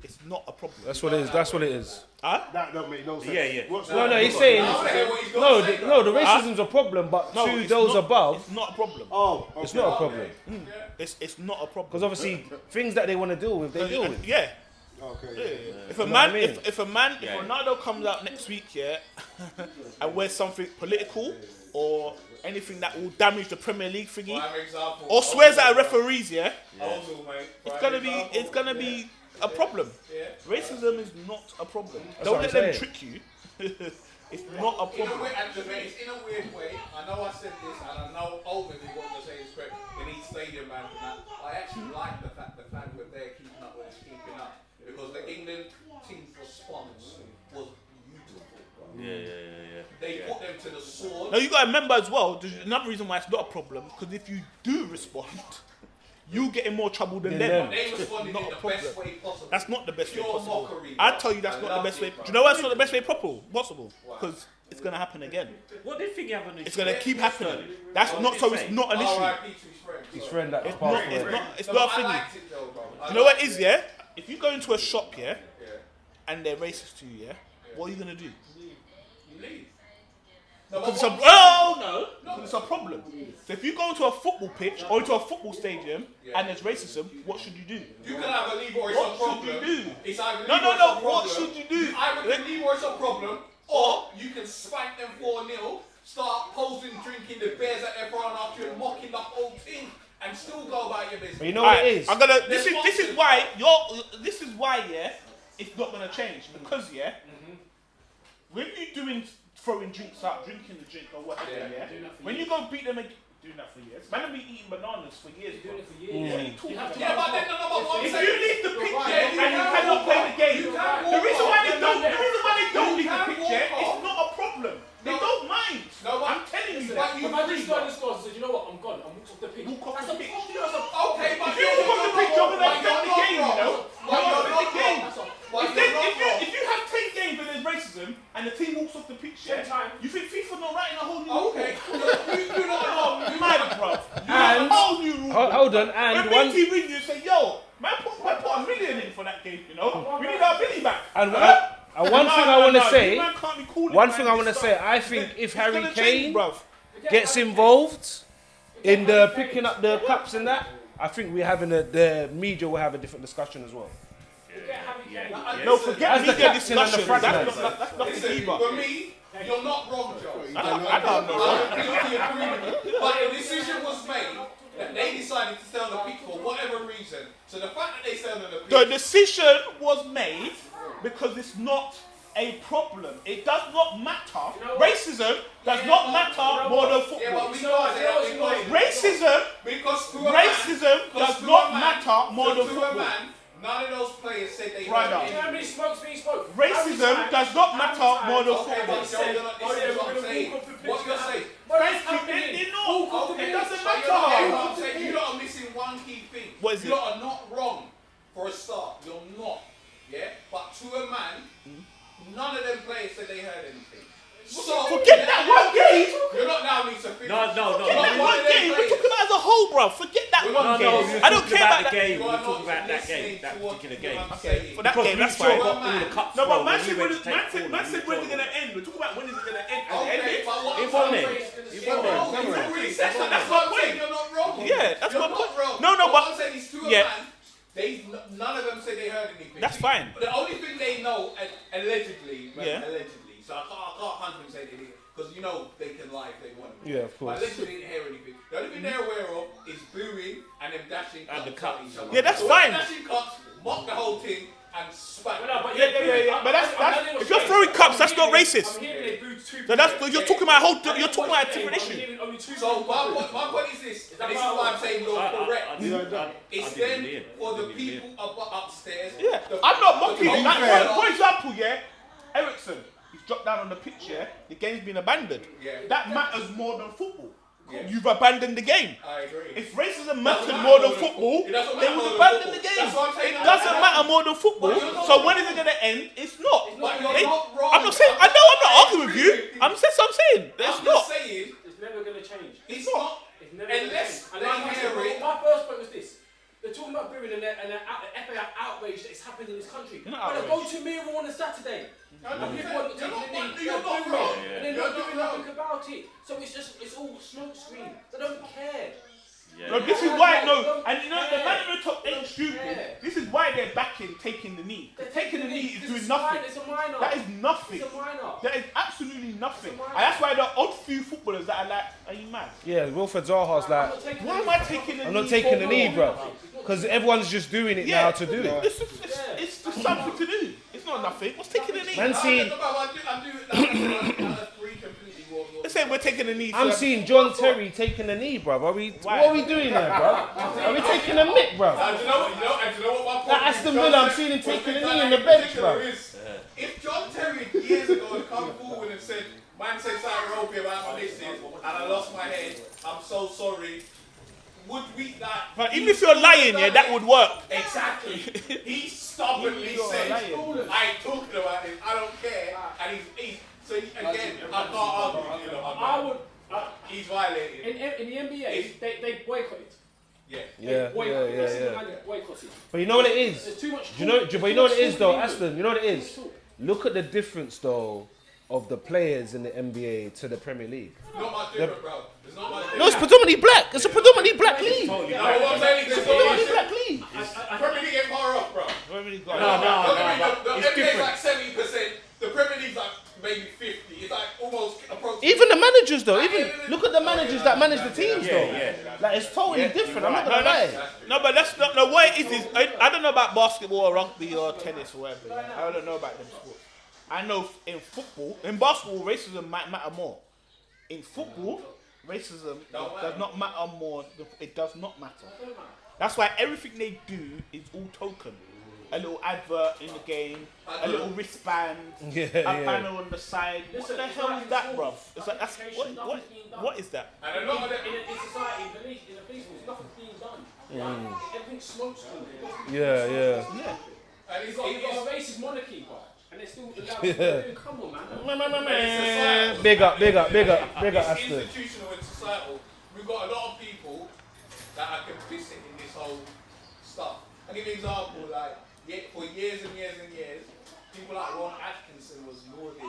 It's not a problem. That's what it is. That's what it is. Huh? That don't make no sense. Yeah. What's No, that? he's saying I wanna hear what he's got to say, the racism's a problem, but No, to it's those not- above, It's not a problem. Oh, okay. it's not a problem. It's not a problem. Because obviously, things that they want to deal with, they deal with. Yeah. Okay. If a know man, what I mean? if a man, Yeah. if Ronaldo comes out next week, yeah, and wears something political or anything that will damage the Premier League thingy, Prime example. or swears at referees, yeah, Ozil, mate. it's Prime gonna example. be a problem. Yeah. Racism is not a problem. That's Don't what let I'm them saying. trick you. It's not a In a problem. way, it's in a weird way. I know I said this, and I know ultimately what I'm saying is correct. They need stadium man for that. I actually like the fact the fans were there keeping up what it's keeping up, because the England team's response was beautiful. Yeah. They put them to the sword. Now you gotta remember as well. There's another reason why it's not a problem, because if you do respond, you get in more trouble than them. They responded Not in a the problem. best way possible. That's not the best way Pure possible. mockery, I bro. tell you that's I not the loved best way. it, bro. Do you know why it's not the best way possible? Because it's gonna happen again. What did Figgy have on his It's gonna keep happening. Sterling? That's What not did so. he It's say? not an issue. R.I.P. to his friend. His sorry. friend that It's passed not. away. It's not. It's No, not but a I thingy. liked it though, bro. Do you know what it is? Yeah. If you go into a shop, yeah, Yeah. and they're racist to you, yeah, what are you gonna do? You leave. No, Because but it's a, what- oh no, because it's a problem. So if you go into a football pitch or into a football stadium and there's racism, what should you do? You can either leave or it's What a problem. should you do? It's either No, leave no, or it's no. a What problem. should you do? Either can leave or it's a problem, or you can spank them 4-0, start posting, drinking the beers that they're throwing after you and mocking the whole team, and still go about your business. But you know what it Alright, is? I'm gonna. There's This is options. why this is why it's not gonna change because when you throwing drinks out, drinking the drink or whatever, Yeah. when you go beat them again, doing that for years. Man have been eating bananas for years. Doing it for What are years. you talking about? Yeah, but then no, what I'm If saying you leave the You're pitch right. and you can cannot walk play off. the game, You can the walk reason off. why they No, don't, no, the reason why they don't You leave the can pitch, walk it's off. not a problem. They No. don't mind. No, but- I'm telling you But that. you If I free, just started scores and said, you know what, I'm gone, I'm walked off the pitch. Walk off That's the a pitch. problem. That's a Okay, but If you walk off the pitch, you're gonna affect the game, you know. But You're you're gonna affect not the game. wrong. If you have 10 games and there's racism and the team walks off the pitch, yeah, 10 times. you think FIFA not writing a whole new Okay, rule? you not wrong. Oh, mad, bro. And- A whole new rule. Hold on, and when one BT ring you and say, yo, man put $1 million in for that game, you know. We need our Billy back. and Huh? one thing I want to say. You man can't be calling One man thing I want to this say. stuff. I think if It's Harry gonna change, Kane bruv. gets involved in the picking up the cups and that, I think we're having the media will have a different discussion as well. No, forget As the media captain and the discussion. front That's man. not the Listen, either. for me, you're not wrong, Joe. I don't know. I completely agree with you. But the decision was made that they decided to stay on the pitch for whatever reason. So the fact that they stayed on the pitch. The decision was made because it's not a problem. It does not matter. Racism does not matter more than Yeah, but football. because Racism to a man, Racism because does to a not man- matter more than to a football. man, none of those players said they Brother. heard Do you know how anything. many smokes being spoke? Racism does not matter more than Okay, football. but Joe, you're not listening to what I'm saying. What you're saying. Thank you. They're not. Okay, It doesn't but you're not hearing what I'm matter. saying. You lot are missing one key thing. What is you it? lot are not wrong for a start. You're not. Yeah? But to a man, none of them players said they heard anything. So Forget that one game. You're not now need to finish. No. Forget that one game. We're talking about as a whole, bro. Forget that one No, game. we're I don't talking care about the that. game. You We're are not talking about that listening game, that to what- particular what game. I'm Okay, saying. for that Because game, we that's saw fine. what all the cups No, were but when man we said went when to take man said forward, when's we it saw going to end? We're talking about when is it going to end? Okay, but what It I'm won't saying end. is- It Yeah, won't but end. it's a recess, and that's what I'm saying. You're not wrong. Yeah, that's You're my not point. wrong. No, What but I'm saying is to a yeah. man, none of them said they heard anything. That's fine. The only thing they know, allegedly, Yeah. allegedly, so I can't 100% say they did, because you know they can lie if they want to. Yeah, of But course. allegedly they didn't hear anything. The only thing they're aware of is booing and them dashing And the cups cups. at each other. Yeah, that's So fine. Dashing cups, mock the whole thing, and spat. Yeah. But that's if you're throwing cups, that's not racist. I'm hearing they booed two So that's people. you're talking about you're talking about a different I'm issue. hearing only two So people. my point is this, that and this is right? why I'm saying you're correct. It's I then didn't hear. for the I didn't hear. people upstairs. Yeah, the- I'm not mocking. the- Like, for example, yeah, Ericsson, he's dropped down on the pitch. Yeah, the game's been abandoned. Yeah. That matters more than football. Yeah. You've abandoned the game. I agree. If racism Doesn't mattered matter more than more than football, football. It doesn't they matter would more than abandon the football. game. That's what I'm saying. It doesn't matter more than football. But you're not So when wrong. is it going to end? It's not. But you're They- not wrong. I'm not saying. I know I'm not arguing with you. I'm saying. I'm saying. It's I'm not. just saying, It's never going to change. it's not. It's never going to Unless change. And they like I hear said, it. my first point was this. They're talking about booing and the FA are outraged that it's happened in this country. You're not But go to Miro on a Saturday. And people are taking the knee, they're booing, and they're not doing nothing about it. So it's all smoke screen. They don't care. No, this is why, and you know, the man at the top ain't stupid. Yeah. This is why they're backing taking the knee. Taking the knee is doing nothing. It's a minor. That is nothing. It's a minor. That is absolutely nothing. It's a minor. And that's why the odd few footballers that are like, are you mad? Yeah, Wilfred Zaha's like, Why am I taking the knee? I'm not taking the knee, for? bro. Because everyone's just doing it now to do it. It's just something to do. It's not nothing. What's taking the knee? Man, see, They're saying we're taking the knee. I'm seeing John Terry taking the knee, bro. What are we doing there, bro? Are we taking a mick, bro? And you know what my Like Aston Villa, I'm seeing him taking the knee in the bench, bro. If John Terry years ago had come forward and said, man said something wrong about my missus and I lost my head, I'm so sorry. Would we that? But even if you're lying, yeah, that would work. Exactly. He stubbornly said, I ain't talking about it, I don't care. And he's so again, I can't argue, you know. He's violated. In the NBA, they boycotted. Yeah. Boycotted. But you know what it is? There's too much. But you know what it is, though, Aston? You know what it is? Look at the difference, though, of the players in the NBA to the Premier League. Not much different, bro. There's not much different. No, it's predominantly black. It's a predominantly black league. No, what I'm saying is It's a predominantly black league. Premier League ain't far off, bro. No. The NBA's like 70%. The Premier League's like maybe 50. It's like almost approaching. Even the managers, though. Even look at the managers that manage the teams, though. Like it's totally different. I'm not gonna lie. No, but that's not the way it is. I don't know about basketball or rugby or tennis or whatever. Yeah. I don't know about them sports. I know in football, in basketball, racism might matter more. In football, racism does not matter more. It does not matter. That's why everything they do is all token. A little advert in the game, a little wristband, a banner on the side. What the hell is that, bruv? It's like, that's, what is that? And a lot of them. In society, in the police, nothing's being done. Like, everything's smoke screen. Yeah. And You've got a racist monarchy, bro. And they're still allowed to do. Come on, man. Big up, It's Aston. institutional and societal. We've got a lot of people that are complicit in this whole stuff. I'll give you an example, like, for years and years and years, people like Ron Atkinson was lauded.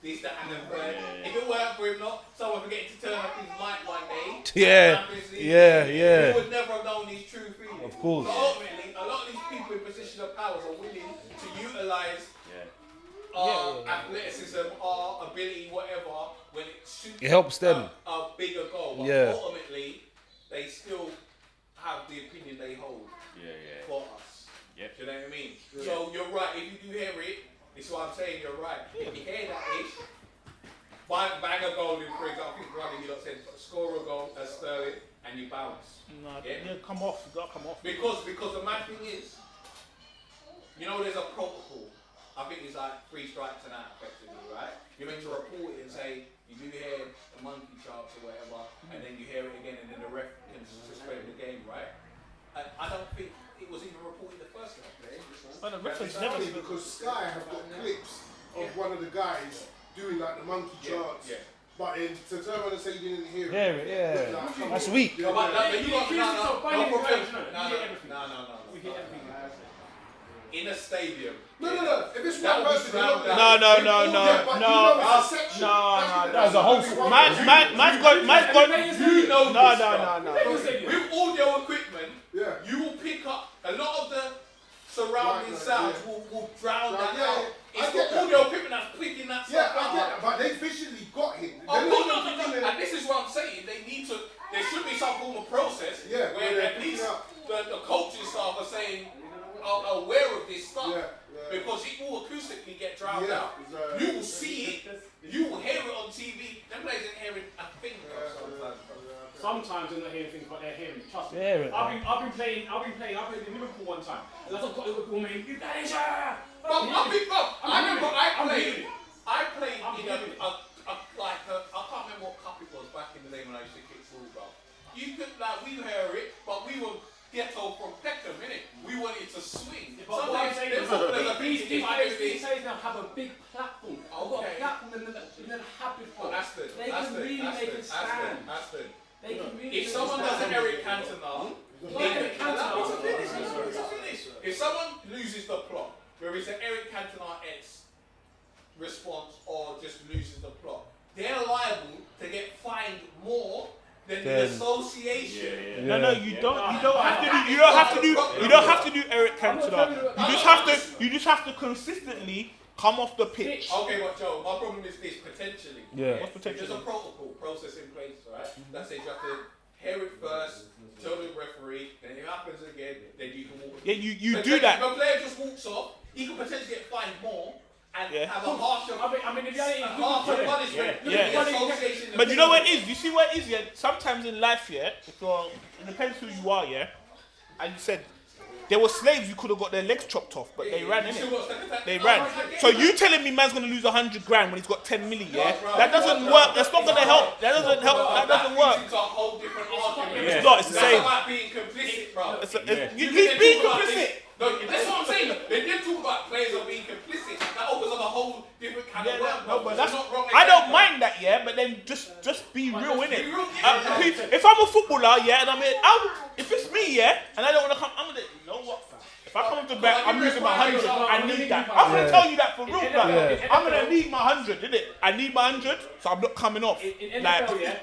This, that, and the third. If it weren't for him, someone forgetting to turn up his mic one day. He would never have known his true feelings. Of course. So ultimately, a lot of these people in position of powers are willing to utilise our athleticism, our ability, whatever, when it suits It helps them. A bigger goal. But ultimately, they still have the opinion they hold for us. Do you know what I mean? So you're right. If you do hear it, this is what I'm saying. You're right. If you hear that ish, bang a goal in, for example, I think one of you lot said, score a goal as Sterling and you bounce. Come off. You gotta come off. Because the mad thing is, you know, there's a protocol. I think it's like 3 strikes and out, effectively, right? You're meant to report it and say you do hear the monkey charts or whatever, and then you hear it again, and then the ref can suspend the game, right? And I don't think it was even reported the first time. But the reference It's never. funny because Sky have got clips of one of the guys doing like the monkey charts. But to turn around and say you didn't hear it. That's weak. No. In a stadium. No. If it's one person, No. That's a whole. Mine's got. You know No. With audio equipment, you will pick up a lot of the surrounding sounds will drown that out. It's the audio equipment that's picking that stuff I get out. that, but they visually got him. No. And this is what I'm saying. There should be some form of process where at least the coaching staff are saying, are aware of this stuff. Because it will acoustically get drowned out. Exactly. You will see it, you will hear it on TV. Them players ain't hearing a thing sometimes. Sometimes they're not hearing things, but they're hearing it. Trust me. I've been playing in Liverpool one time. And that's what Liverpool mean. You guys I remember I played in a I can't remember what cup it was back in the day when I used to kick ball. You could we hear it, but we were ghetto from Peckham, innit? We wanted to swing. Sometimes these players now have a big platform. I've got a platform and then have before. They can really make it stand. If someone does an Eric Cantona, if someone loses the plot, whether it's an Eric Cantona-esque response or just loses the plot, they're liable to get fined more then Then- the association. No, you don't have to do Eric Cantona. You just have to consistently come off the pitch. Okay, but Joe, my problem is this, potentially. Yeah. What's potentially? There's a protocol process in place, right? That says you have to hear it first, tell the referee, then if it happens again, then you can walk. Yeah, you do that. If a player just walks off, he could potentially get fined more and Yeah. have a harsher, I mean, the reality is, harsher punishment. Yeah. The association But you know what it is? You see what it is, yeah? Sometimes in life, yeah, if you're, it depends who you are, yeah? And you said, there were slaves who could have got their legs chopped off, but they ran, innit? They ran. So you telling me man's going to lose 100 grand when he's got 10 million, yeah? That doesn't work. That's not going to help. That doesn't help. That doesn't work. It's a whole different argument. It's not. It's the That's same. about being complicit, bro. He's being complicit. No, that's what I'm saying. They did talk about players are being complicit. That opens up a whole different kind of work. No, but that's not wrong. I don't mind that, yeah. But then just be real, innit? Be real, yeah. If I'm a footballer, yeah, and if it's me, yeah, and I don't want to come, I'm gonna, you know what, fam? If I come up to back, I'm losing my 100. I need that. I'm gonna tell you that for real, man. I'm gonna need my 100, innit? I need my 100, so I'm not coming off. in Like, NFL, yeah,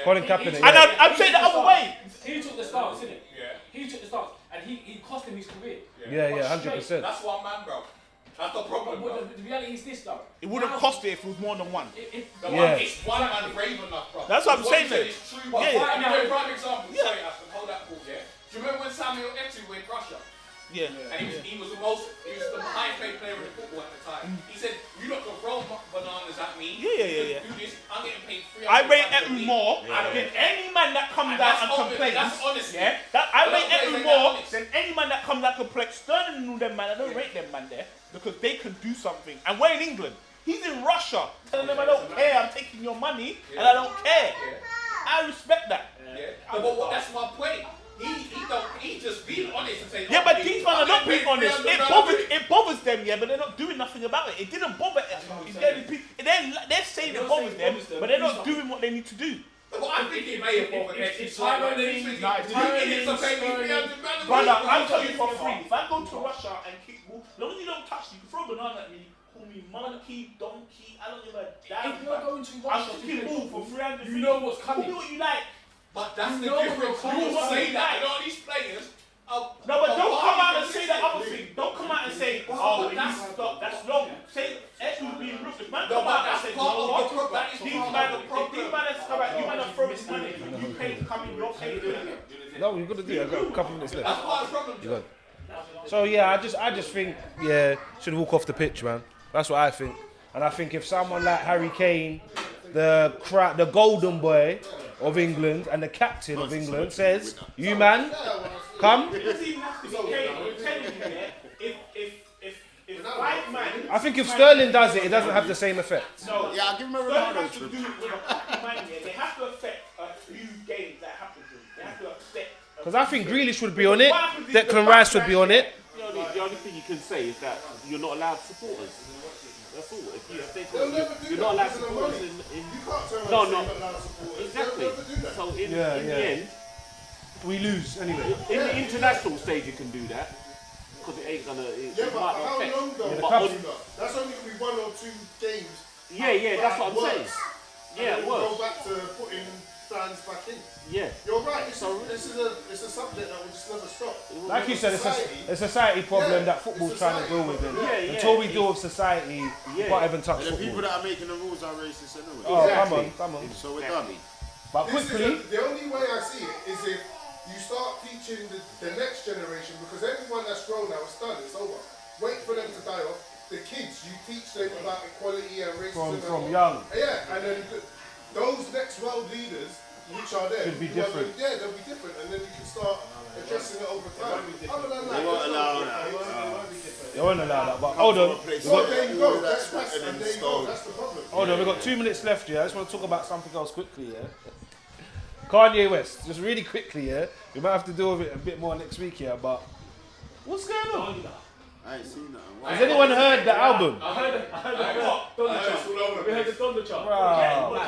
Colin Kaepernick. and I'm saying the other way. he took the stance, innit? Yeah. He took the stance, and he cost him his career. Yeah, 100%. That's one man, bro. That's the problem, bro. But the reality is this, though. It wouldn't cost it if it was more than one. It's one man brave enough, bro. That's what I'm saying, you said though. is true, but Yeah. I'll give you a prime example. Yeah. Sorry, Aston, hold that thought, yeah? Do you remember when Samuel Eto'o went Russia? Yeah. And he was the highest paid player in football at the time. He said, "You lot can throw bananas at me. Yeah. Do this. I'm getting paid $300 I rate a Eto'o week." more than any man that comes out and complains. That's honesty. Yeah, I A lot rate of players Eto'o ain't more that honest. than any man that comes out and complains. Sterling and all them man, I don't rate them man there because they can do something. And we're in England. He's in Russia telling them I don't care. I'm taking your money and I don't care. I respect that. Yeah. But that's my point. He just being honest and saying, Yeah, but these men are not being honest. It bothers them, yeah, but they're not doing nothing about it. It didn't bother them. They're saying it bothers them, but they're not doing what they need to do. Well, I think it may have bothered them. It's tyranny. Brother, I'm telling you for free. If I go to Russia and kick ball, as long as you don't touch me, you can throw a banana at me, call me monkey, donkey, I don't give a damn. If you're going to I'm Russia, kicking ball for 300 you know what's coming. Call me what you like. But that's the know difference. what You you're will say saying. that, and all these players. No, but don't come out and say the other thing. Don't come out and say, oh, that's long. Say, Eto'o's being rude. If man come out and say, no, these man are throwing money. You pay to come in, you're paid to do it. No, you've got to do it. I've got a couple minutes left. That's part of the problem. You got- So yeah, I just think should walk off the pitch, man. That's what I think. And I think if someone like Harry Kane, the golden boy of England and the captain of England says, "You man, come." It doesn't even have to be Kane. I'm telling you, yeah, if 5 man. I think if Sterling does it, it doesn't have the same effect. No, Yeah, I'll give him a Sterling Ronaldo has to trip. do it with a fucking man, yeah. They have to affect a few games that happen to them. They have to affect. Because I think Grealish would be on it, Declan Rice would be on it. The only thing you can say is that you're not allowed supporters. That's all. If they They'll never do you're that not allowed because of the supporters money. in You can't turn around No, and no. say you're not allowed supporters. exactly. They'll never do that. So in Yeah, the yeah. end, We lose anyway. in the international stage, you can do that because it ain't gonna. It Yeah, but might for not how affect. long though? Yeah, but How on- long? That's only going to be 1 or 2 games. Yeah, that's what I'm saying. Works. Yeah, And it then we go works. back to putting fans back in. Yeah. You're right. It's a subject that will just never stop. Like you said, it's a society problem that football's trying to deal with. And Yeah, until we yeah. deal with society, we Yeah. can't even touch And the people football. that are making the rules are racist anyway. Oh, Exactly. come on. So we're done. But This is quickly, the only way I see it is if you start teaching the next generation, because everyone that's grown now is done, it's over. Wait for them to die off. The kids, you teach them about equality and racism. from young. Yeah, and then those next world leaders, which are there, Should be who are different. the- yeah, they'll be different, and then you can start addressing it over time. Other than that, They won't there's no allow point. that. they won't allow that. But hold on, So there you go. That's written and in there you go. stone. That's the problem. hold on. We've got 2 minutes left. Yeah, I just want to talk about something else quickly. Yeah, Kanye West, just really quickly. Yeah, we might have to deal with it a bit more next week. Yeah, but what's going on? I ain't seen that. Has anyone heard the album? I heard the Donda chant. We heard the Donda chant. Bro,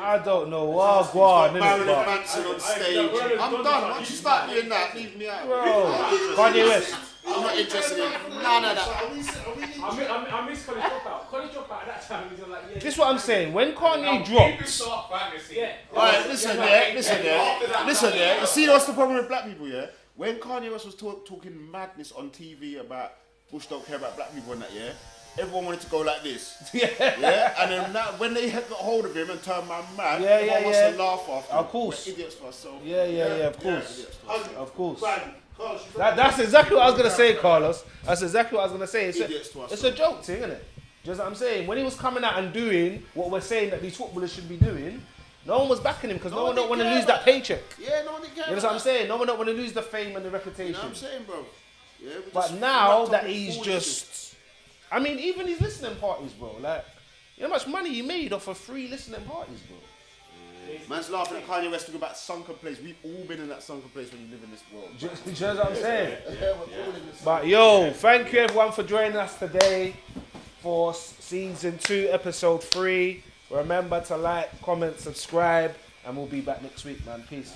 I don't know. Wow, go on, Marilyn innit, Manson on stage. I'm done. Once you start doing that, leave me out. bro. Kanye West. I'm not interested in none of that. I miss College Dropout. College Dropout at that time was like, yeah. This is what I'm saying. When Kanye People dropped, start fantasy. Yeah. Alright, listen there. You see what's the problem with black people, yeah? When Kanye West was talking madness on TV about Bush don't care about black people and that, yeah? Everyone wanted to go like this. Yeah? And then when they had got hold of him and turned my mad, everyone wants to laugh after. Of course. We're idiots to ourselves. Yeah, of course. Of course. Carlos, That's exactly what I was going to say, Carlos. That's exactly what I was going to say. Idiots to It's a joke thing, isn't it? Just what I'm saying. When he was coming out and doing what we're saying that these footballers should be doing, no one was backing him because no one don't want to lose that paycheck. Yeah, no one didn't care. You know what I'm saying? No one don't want to lose the fame and the reputation. You know what I'm saying, bro? Yeah, But now that he's just, I mean, even his listening parties, bro. Like, you know how much money he made off of free listening parties, bro. Man's laughing at Kanye West talking about sunken place. We've all been in that sunken place when you live in this world. You know what I'm saying? But yo, thank you everyone for joining us today for season 2, episode 3. Remember to like, comment, subscribe, and we'll be back next week, man. Peace.